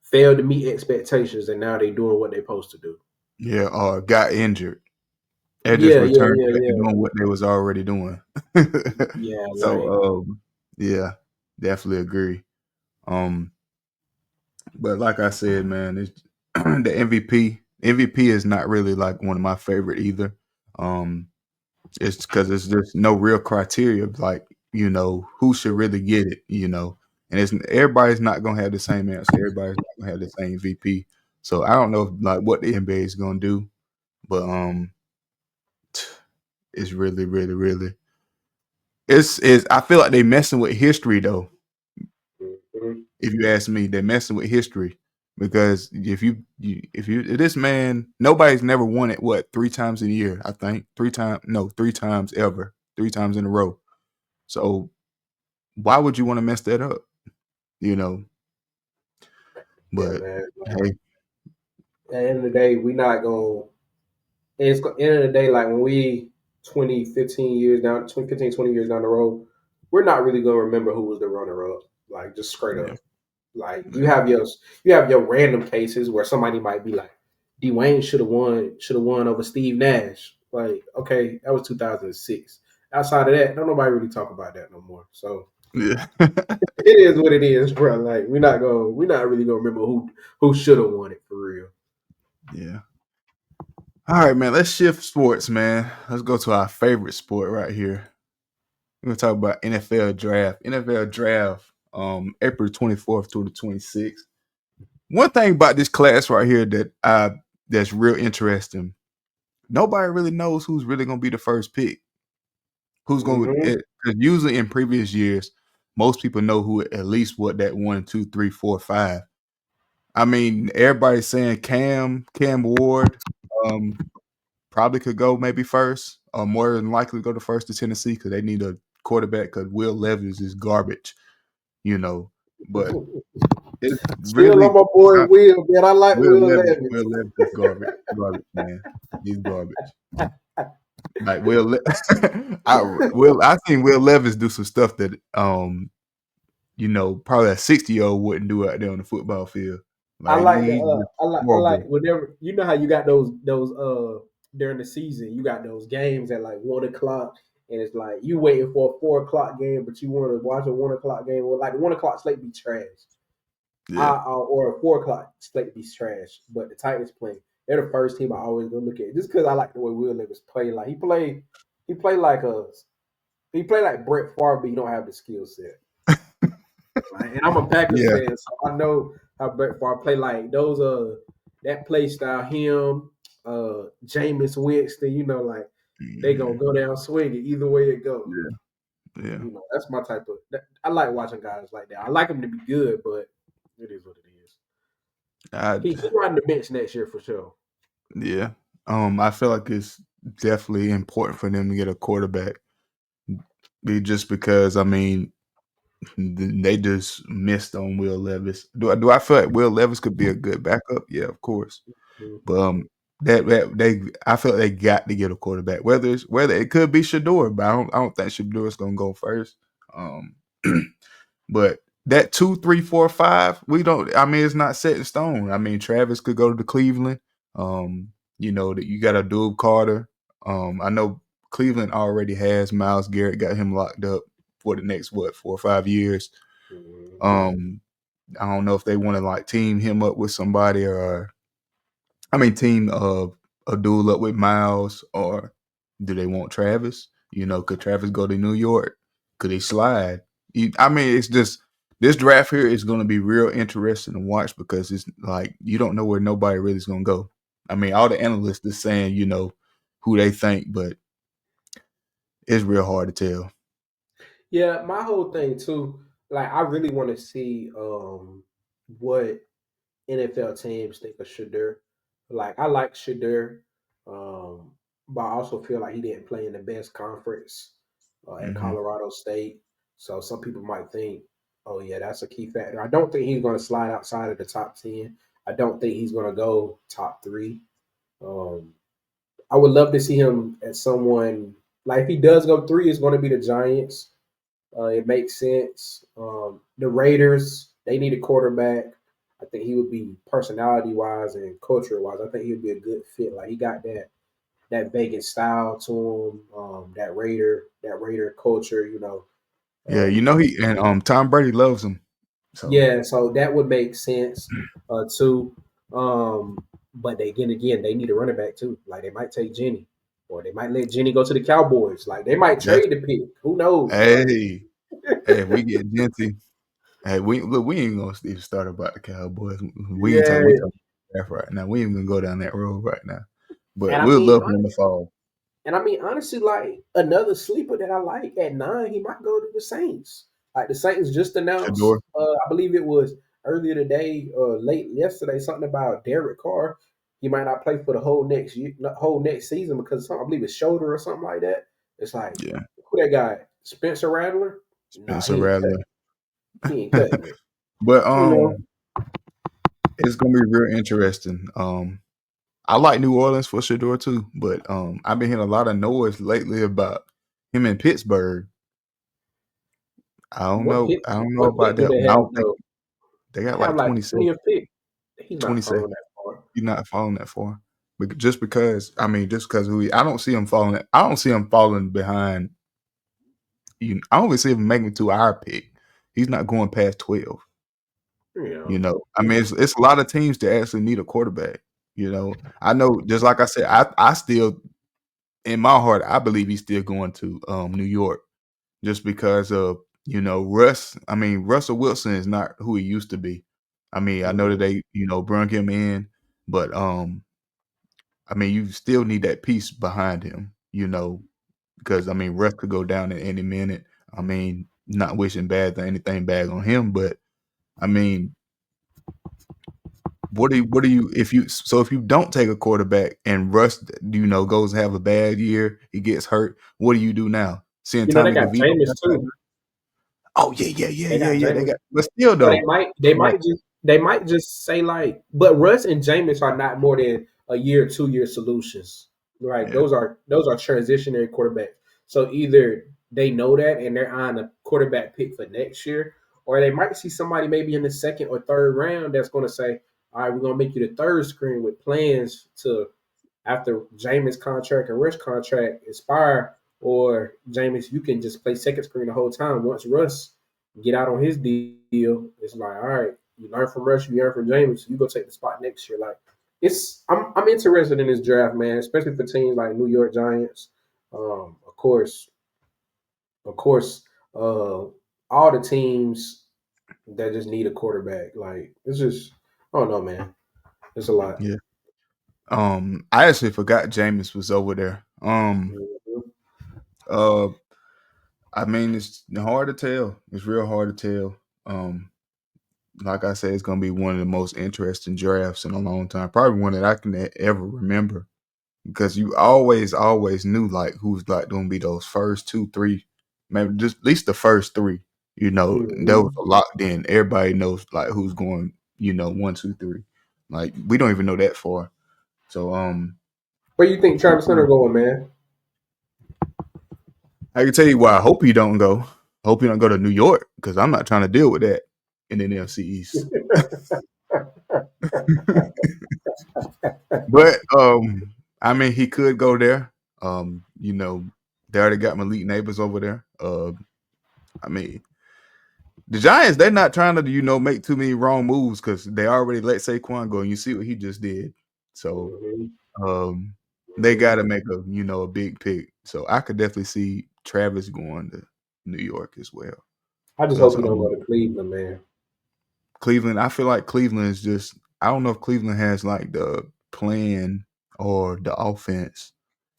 failed to meet expectations and now they doing what they're supposed to do. yeah. Or got injured. They just Yeah, yeah, returned yeah, back to yeah, doing what they was already doing. yeah. Like So yeah, definitely agree. Um, but like I said, man, it's the MVP. MVP is not really like one of my favorite either. Um, it's because there's just no real criteria of like who should really get it. And it's everybody's not gonna have the same answer. Everybody's not gonna have the same VP. So I don't know like what the NBA is gonna do, but it's really, really, really. It's. I feel like they messing with history though. Mhm. If you ask me, they're messing with history because if this man, nobody's never won it. What 3 times in a year? I think 3 times. No, 3 times ever. 3 times in a row. So why would you want to mess that up? You know. Yeah, But man. hey, At the end of the day, we not going. End of the day, like when we 20, 15 years down, 20, 15, 20 years down the road, we're not really going to remember who was the runner up. Like just straight yeah, up. Like yeah, you have your random cases where somebody might be like, Dwayne should have won over Steve Nash. Like, okay, that was 2006. Outside of that, don't nobody really talk about that no more. So yeah, it is what it is, bro. Like we're not really gonna remember who should have won it for real. yeah. All right, man. Let's shift sports, man. Let's go to our favorite sport right here. We're gonna talk about NFL draft. NFL draft, April 24th through the 26th. One thing about this class right here that's real interesting. Nobody really knows who's really gonna be the first pick. Who's going Mm-hmm. to? Because usually in previous years, most people know who at least what that 1, 2, 3, 4, 5. I mean, everybody's saying Cam Ward, um, probably could go maybe first, or more than likely go to first to Tennessee because they need a quarterback because Will Levis is garbage, you know. But it's Still really on my boy Will, man. I like Will Will Levis. Levis. Will Levis is garbage, man. He's garbage. Like I think Will Levis do some stuff that probably a 60-year-old wouldn't do out there on the football field. I Like like the he's just I like horrible. whenever you know how you got those during the season you got those games at like 1 o'clock and it's like you waiting for a 4 o'clock game but you want to watch a 1 o'clock game or like the 1 o'clock slate be trash. Yeah. Or a 4 o'clock slate be trash, but the Titans play. They're the first team I always go look at just because I like the way Will Levis play. Like he play like a he play like Brett Favre, but he don't have the skill set. Right? And I'm a Packers Yeah. fan, so I know how Brett Favre play like those that play style. Him, Jameis Winston, like they gonna Mhm. go down swinging either way it go. Yeah. Yeah. That's my type of. I like watching guys like that. I like them to be good, but it is what it is. I He riding the bench next year for sure. yeah. I feel like it's definitely important for them to get a quarterback. Just because I mean they just missed on Will Levis. Do I feel like Will Levis could be a good backup? Yeah, of course. But Mm-hmm. that they I feel like they got to get a quarterback. Whether it could be Shador, but I don't think Shador is gonna go first. Um but that 2, 3, 4, 5, we don't I mean it's not set in stone. I mean Travis could go to Cleveland. That you got a Dube Carter. I know Cleveland already has Miles Garrett, got him locked up for the next 4 or 5 years. Mm-hmm. Um I don't know if they want to like team him up with somebody or team a duel up with Miles, or do they want Travis? Could Travis go to New York? Could he slide? It's just this draft here is going to be real interesting to watch because it's like you don't know where nobody really is going to go. All the analysts are saying who they think, but it's real hard to tell. Yeah, my whole thing too. Like, I really want to see what NFL teams think of Shadur. Like, I like Shadur, um, but I also feel like he didn't play in the best conference at Hmm. Colorado State. So some people might think, oh yeah, that's a key factor. I don't think he's going to slide outside of the top 10. I don't think he's going to go top three. Um, I would love to see him as someone like if he does go three, it's going to be the Giants. It makes sense. The Raiders, they need a quarterback. I think he would be personality wise and culture wise. I think he would be a good fit. Like he got that Vegas style to him. That Raider culture. Yeah, Um, he and Tom Brady loves him. So Yeah, so that would make sense too. Um, but they again, they need a running back too. Like they might take Jenny, or they might let Jenny go to the Cowboys. Like they might that's trade the pick. Who knows? Like hey, hey, if we get Genty. Hey, we ain't gonna even start about the Cowboys. We ain't talking. yeah, We talking draft right now. We ain't gonna go down that road right now. But and I we'll mean, love him in the fall. honestly, like another sleeper that I like at 9, he might go to the Saints. Like the Saints just announced, Shador. I believe it was earlier today or late yesterday, something about Derek Carr. He might not play for the whole next year, whole next season because I believe it's shoulder or something like that. It's like Yeah, who that guy? Spencer Rattler? Nah, Spencer Rattler. he ain't cutting it. But You know, it's gonna be real interesting. I like New Orleans for Shador too, but I've been hearing a lot of noise lately about him in Pittsburgh. I don't know. I don't know what about pick do that they one. I have don't think though? they They got have like like 27. 20th pick. He's not 22nd. falling that far. He's not falling that far. Just because, I mean, just because I don't see him falling. I don't see him falling behind. I don't even see him making it to our pick. He's not going past 12. Yeah. I mean, it's a lot of teams that actually need a quarterback. I know. Just like I said, I still in my heart, I believe he's still going to New York just because of Russ. I mean, Russell Wilson is not who he used to be. I mean, I know that Mhm. they brung him in, but I mean, you still need that piece behind him, because I mean, Russ could go down at any minute. I mean, not wishing anything bad on him, but I mean, what do you if you don't take a quarterback and Russ, goes have a bad year, he gets hurt, what do you do now? Seeing They Tommy got DeVito Jameis got got too. hurt? Oh yeah, yeah, yeah, They yeah, got yeah. Jameis. But still So though, like they might just say like, but Russ and Jameis are not more than a year, 2 year solutions. Right? yeah, Those are transitionary quarterbacks. So either they know that and they're on a quarterback pick for next year, or they might see somebody maybe in the second or third round that's going to say, "All right, we're going to make you the third screen with plans to after Jameis contract and Russ contract expire, or Jameis, you can just play second screen the whole time. Once Russ get out on his deal, it's like, all right, you learn from Russ, you learn from Jameis, you go take the spot next year. Like I'm interested in this draft, man, especially for teams like New York Giants. Of course, of course, all the teams that just need a quarterback. Like it's just, I don't know, man. It's a lot. yeah. I actually forgot Jameis was over there. Mhm. Uh, I mean, it's hard to tell. It's real hard to tell. Like I said, it's gonna be one of the most interesting drafts in a long time. Probably one that I can ever remember. Because you always knew like who's like gonna be those first two, three, maybe just at least the first three. That was Mhm. locked in. Everybody knows like who's going. 1, 2, 3. Like we don't even know that far. So Where you think Travis Hunter going, man? I can tell you why. I hope he don't go. I hope he don't go to New York because I'm not trying to deal with that in the NFC East. But I mean, he could go there. They already got Malik Neighbors over there. I mean, the Giants, they're not trying to, make too many wrong moves because they already let Saquon go, and you see what he just did. So Mhm. um, they Mhm. got to make a big pick. So I could definitely see Travis going to New York as well. I just Because hope he don't go to Cleveland, man. Cleveland, I feel like Cleveland is just, I don't know if Cleveland has like the plan or the offense,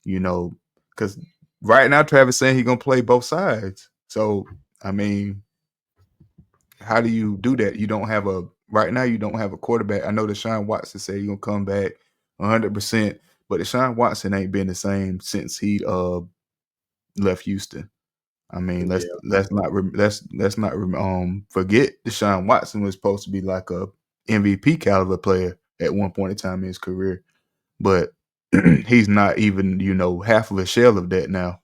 because right now Travis saying he's gonna play both sides. So I mean, how do you do that? You don't have right now. You don't have a quarterback. I know Deshaun Watson said he's gonna come back 100%, but Deshaun Watson ain't been the same since he left Houston. I mean, Yeah, let's not forget Deshaun Watson was supposed to be like a MVP caliber player at one point in time in his career, but he's not even half of a shell of that now.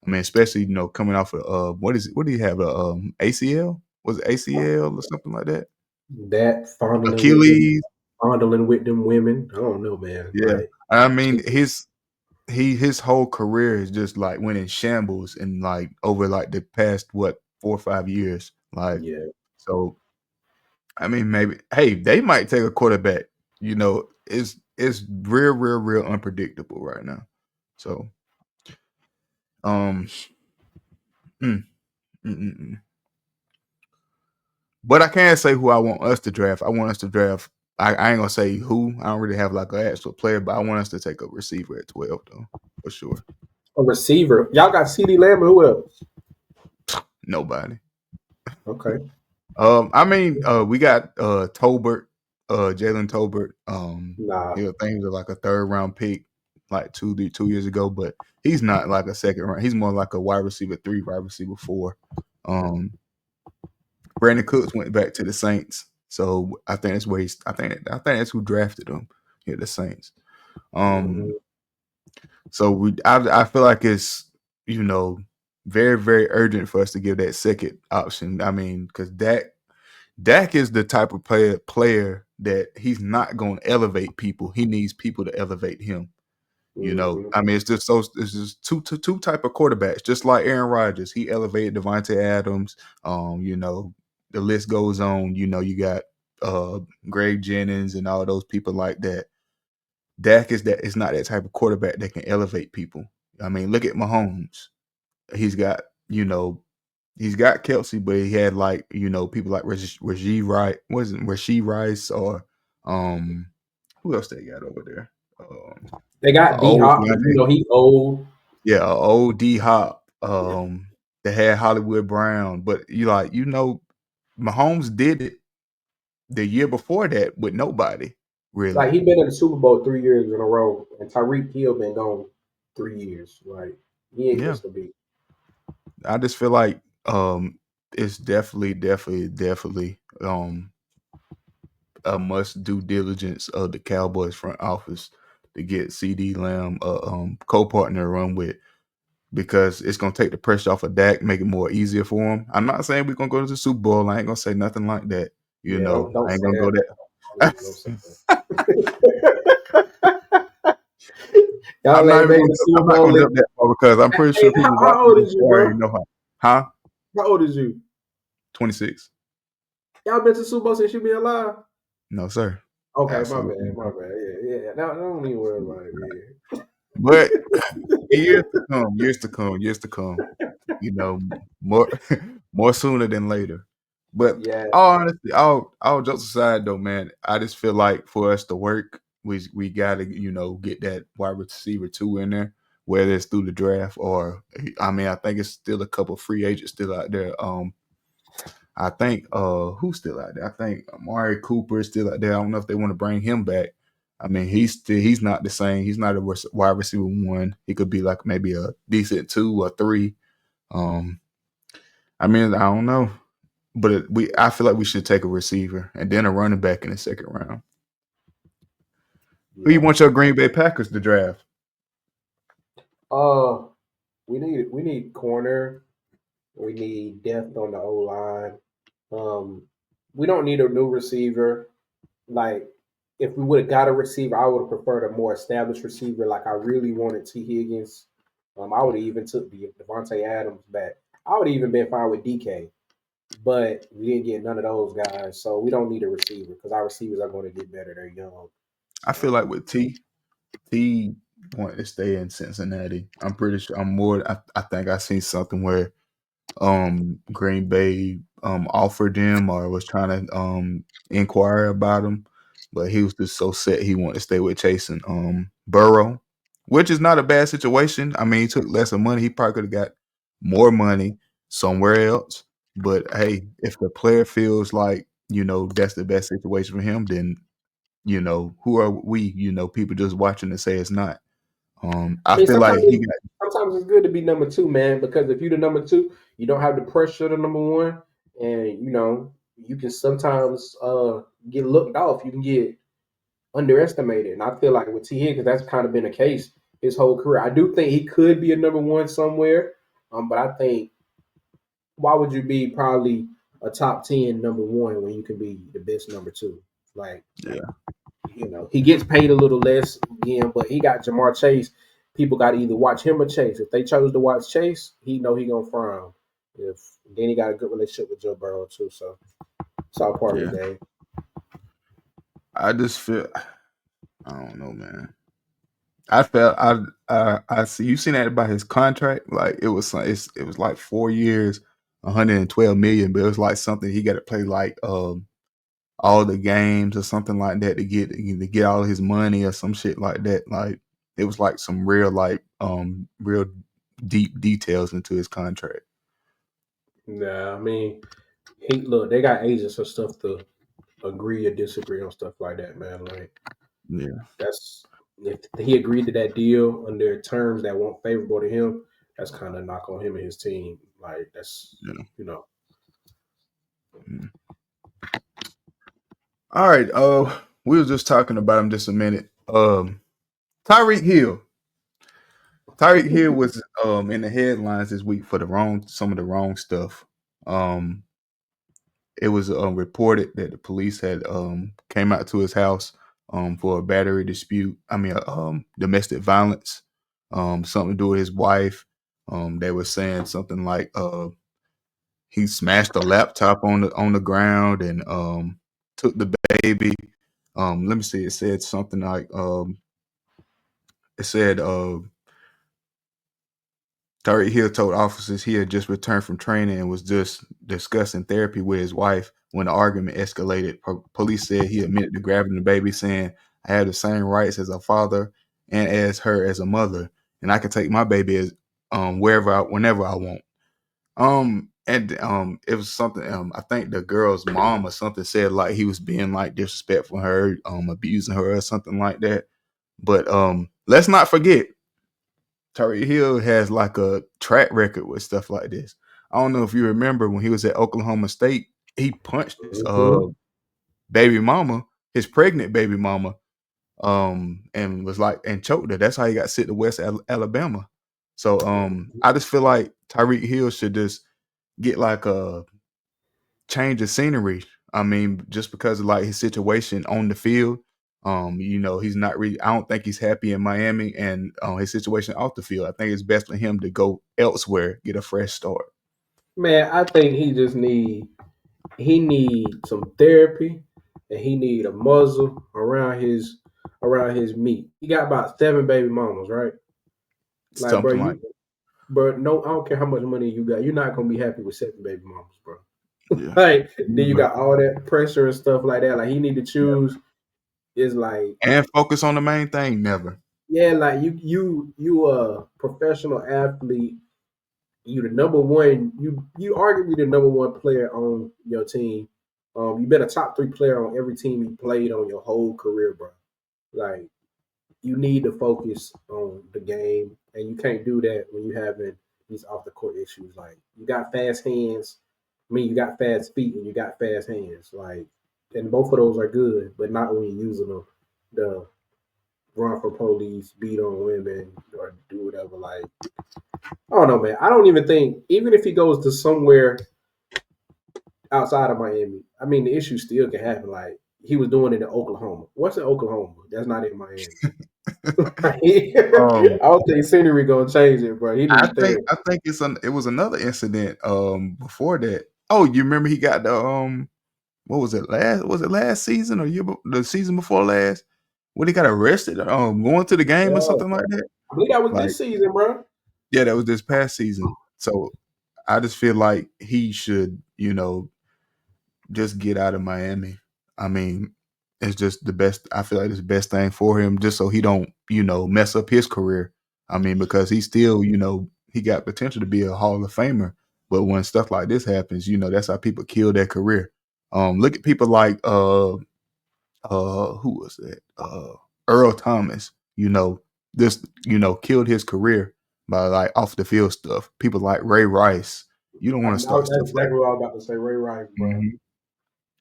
I mean, especially coming off of what is it? What do you have? A ACL? Was it ACL or something like that? that Achilles? fondling with them women. I don't know, man. Yeah. Like, I mean, his whole career is just like went in shambles and like over like the past 4 or 5 years. Like yeah, so I mean, maybe. Hey, they might take a quarterback. You know, it's real unpredictable right now. So, um, mm, mm, mm, mm. But I can't say who I want us to draft. I want us to draft. I ain't gonna say who. I don't really have like an actual player, but I want us to take a receiver at 12 though, for sure. A receiver. Y'all got CD Lamb and who else? Nobody. Okay. I mean, we got Tolbert, Jalen Tolbert. Nah. I think he was like a third round pick like 2 years ago, but he's not like a second round. He's more like a wide receiver 3, wide receiver 4. Brandon Cooks went back to the Saints, so I think that's where he's. I think that's who drafted him. Yeah, the Saints. Mhm. So I feel like it's very urgent for us to give that second option. I mean, because Dak is the type of player that he's not going to elevate people. He needs people to elevate him. Mhm. I mean, it's just two type of quarterbacks, just like Aaron Rodgers. He elevated Devontae Adams. The list goes on. You got Greg Jennings and all those people like that. Dak is not that type of quarterback that can elevate people. I mean, look at Mahomes. He's got he's got Kelsey, but he had people like Rasheed Rice, wasn't Rasheed Rice or who else they got over there? They got D Old Hop, but DeAndre, he old. yeah, old D Hop. They had Hollywood Brown, but Mahomes did it the year before that with nobody really. Like he been in the Super Bowl 3 years in a row, and Tyreek Hill been gone 3 years. Like he ain't Yeah, missed a beat. I just feel like it's definitely a must due diligence of the Cowboys front office to get CD Lamb co-partner to run with, because it's gonna take the pressure off of Dak, make it more easier for him. I'm not saying we're gonna go to the Super Bowl. I ain't gonna say nothing like that. Yeah, don't I ain't say gonna go that. that. Don't say that. Y'all ain't made the I'm Super not Bowl. gonna jump that far because I'm pretty Hey, sure people how watching old this is you, show already bro? know how. Huh? How old is you? 26. Y'all been to Super Bowl since you been alive? No, sir. Okay, my Absolutely bad, my not. bad. Yeah. No, don't even worry about it. But years to come, years to come, years to come. You know, more more sooner than later. But Yeah. all honestly, all jokes aside though, man, I just feel like for us to work, we gotta, get that wide receiver 2 in there, whether it's through the draft or I mean, I think it's still a couple free agents still out there. I think who's still out there? I think Amari Cooper is still out there. I don't know if they want to bring him back. I mean, he's not the same. He's not a wide receiver 1. He could be like maybe a decent 2 or 3. Um, I mean, I don't know, but I feel like we should take a receiver and then a running back in the second round. Who you Yeah. want your Green Bay Packers to draft? Uh, we need corner. We need depth on the O line. We don't need a new receiver. Like, if we would have got a receiver, I would have preferred a more established receiver. Like, I really wanted T. Higgins. I would have even took the Devontae Adams back. I would have even been fine with DK, but we didn't get none of those guys. So we don't need a receiver because our receivers are going to get better. They're young. I feel like with T wanted to stay in Cincinnati. I'm pretty sure. I think I seen something where Green Bay offered him or was trying to inquire about him, but he was just so set he wanted to stay with Chase and Burrow, which is not a bad situation. I mean, he took less of money. He probably could have got more money somewhere else. But hey, if the player feels like, that's the best situation for him, then who are we, people just watching to say it's not. I I mean, feel like he got sometimes it's good to be number two, man, because if you're the number two, you don't have the pressure of the number one, and you can sometimes get looked off. You can get underestimated, and I feel like with T. Higgins, that's kind of been the case his whole career. I do think he could be a number one somewhere, but I think why would you be probably a top 10 number one when you can be the best number two? Like, yeah. he gets paid a little less again, but he got Jamar Chase. People got to either watch him or Chase. If they chose to watch Chase, he know he gonna frown. If then he got a good relationship with Joe Burrow too, so it's all part of Yeah. the game. I just feel I don't know, man. I felt I see you seen that about his contract. Like it was like 4 years, 112 million, but it was like something he got to play like all the games or something like that to get all his money or some shit like that. Like it was like some real deep details into his contract. Nah, I mean, they got agents and stuff to agree or disagree on stuff like that, man. Like Yeah, that's if he agreed to that deal under terms that weren't favorable to him, that's kind of knock on him and his team. Like that's yeah. you know, Mm. All right. We were just talking about him just a minute. Tyreek Hill. Tyreek Hill was in the headlines this week for some of the wrong stuff. Um, it was reported that the police had came out to his house for a battery dispute. I mean, domestic violence, something to do with his wife. They were saying something like he smashed a laptop on the ground and took the baby. Let me see. It said something like it said Tyreek Hill told officers he had just returned from training and was just discussing therapy with his wife when the argument escalated. Police said he admitted to grabbing the baby, saying, "I have the same rights as a father and as her as a mother, and I can take my baby as whenever I want." It was something. I think the girl's mom or something said like he was being like disrespectful to her, abusing her or something like that. But let's not forget Tyreek Hill has like a track record with stuff like this. I don't know if you remember when he was at Oklahoma State, he punched his mhm. baby mama, his pregnant baby mama, and was like and choked her. That's how he got sent to West Alabama. So I just feel like Tyreek Hill should just get like a change of scenery. I mean, just because of like his situation on the field, he's not really. I don't think he's happy in Miami, and his situation off the field. I think it's best for him to go elsewhere, get a fresh start. Man, I think he need some therapy, and he need a muzzle around his meat. He got about 7 baby mamas, right? Like, bro, Something like no, I don't care how much money you got, you're not gonna be happy with 7 baby mamas, bro. yeah, Like, then you but got all that pressure and stuff like that. Like, he need to choose. Is like, and focus on the main thing. Never. yeah, like you a professional athlete. You the number one. You arguably the number one player on your team. You've been a top 3 player on every team you played on your whole career, bro. Like, you need to focus on the game, and you can't do that when you having these off the court issues. Like, you got fast hands. I mean, you got fast feet and you got fast hands. Like, and both of those are good, but not when you're using them. The run for police, beat on women, or do whatever. Like, I don't know, man. I don't even think, even if he goes to somewhere outside of Miami, I mean, the issue still can happen. Like, he was doing it in Oklahoma. What's in Oklahoma? That's not in Miami. I um, don't think scenery gonna change it, bro. He need therapy. I think it was another incident before that. Oh, you remember he got the what was it last season or the season before last when he got arrested going to the game or Yeah, something like that? I believe that was Like, this season, bro. yeah, that was this past season. So I just feel like he should, just get out of Miami. I mean, it's just the best. I feel like it's the best thing for him, just so he don't, mess up his career. I mean, because he still, he got potential to be a Hall of Famer. But when stuff like this happens, that's how people kill their career. Look at people like who was that? Earl Thomas. This killed his career by like off the field stuff. People like Ray Rice. You don't want to start That's stuff like exactly what I was about to say. Ray Rice, that. bro.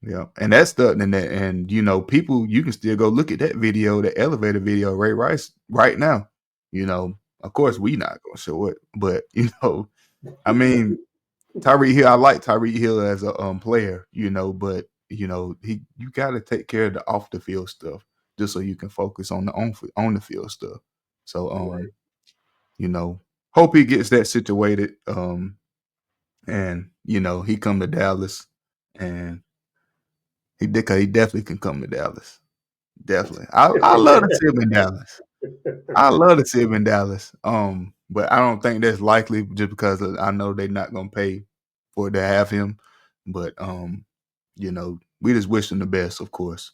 Yeah, and that's the and people, you can still go look at that video, the elevator video, of Ray Rice right now. Of course we not gonna show it, but I mean, Tyreek Hill, I like Tyreek Hill as a player, but you got to take care of the off the field stuff just so you can focus on the on the field stuff. So Right. you know, hope he gets that situated. And he come to Dallas, and he definitely can come to Dallas. Definitely. I love to see him in Dallas. I love to see him in Dallas. But I don't think that's likely just because I know they're not gonna pay for it to have him. But we just wish him the best, of course.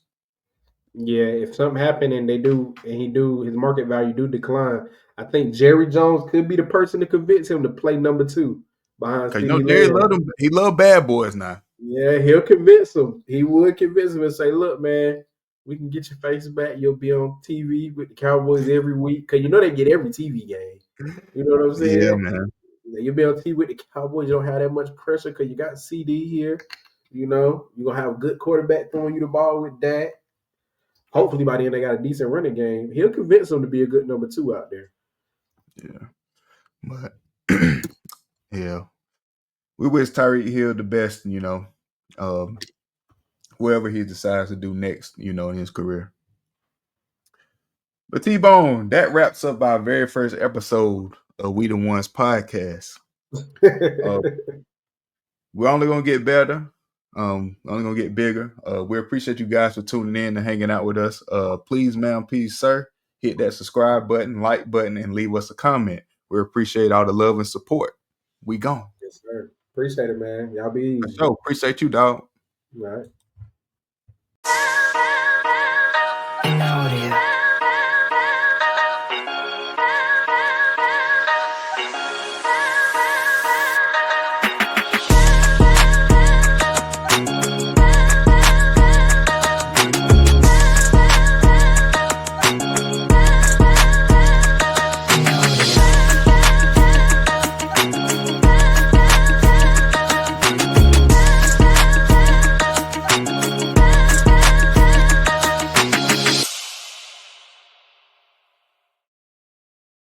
Yeah, if something happened and his market value do decline, I think Jerry Jones could be the person to convince him to play number 2 behind Cause CD Jerry Lamb. love him. He love bad boys now. Yeah, he'll convince him. He would convince him and say, "Look, man, we can get your face back. You'll be on TV with the Cowboys every week because they get every TV game. You know what I'm Yeah, saying? man. You'll be on TV with the Cowboys. You don't have that much pressure because you got CD here. You're gonna have a good quarterback throwing you the ball with that. Hopefully, by the end they got a decent running game. He'll convince them to be a good number 2 out there." Yeah. But yeah. We wish Tyreek Hill the best, wherever he decides to do next, in his career. But T-Bone, that wraps up our very first episode of We the Ones podcast. Uh, we're only gonna get better. Only gonna get bigger. We appreciate you guys for tuning in and hanging out with us. Please, ma'am, please, sir, hit that subscribe button, like button, and leave us a comment. We appreciate all the love and support. We gone. Yes, sir. Appreciate it, man. Y'all be For easy. sure. Appreciate you, dog. All right.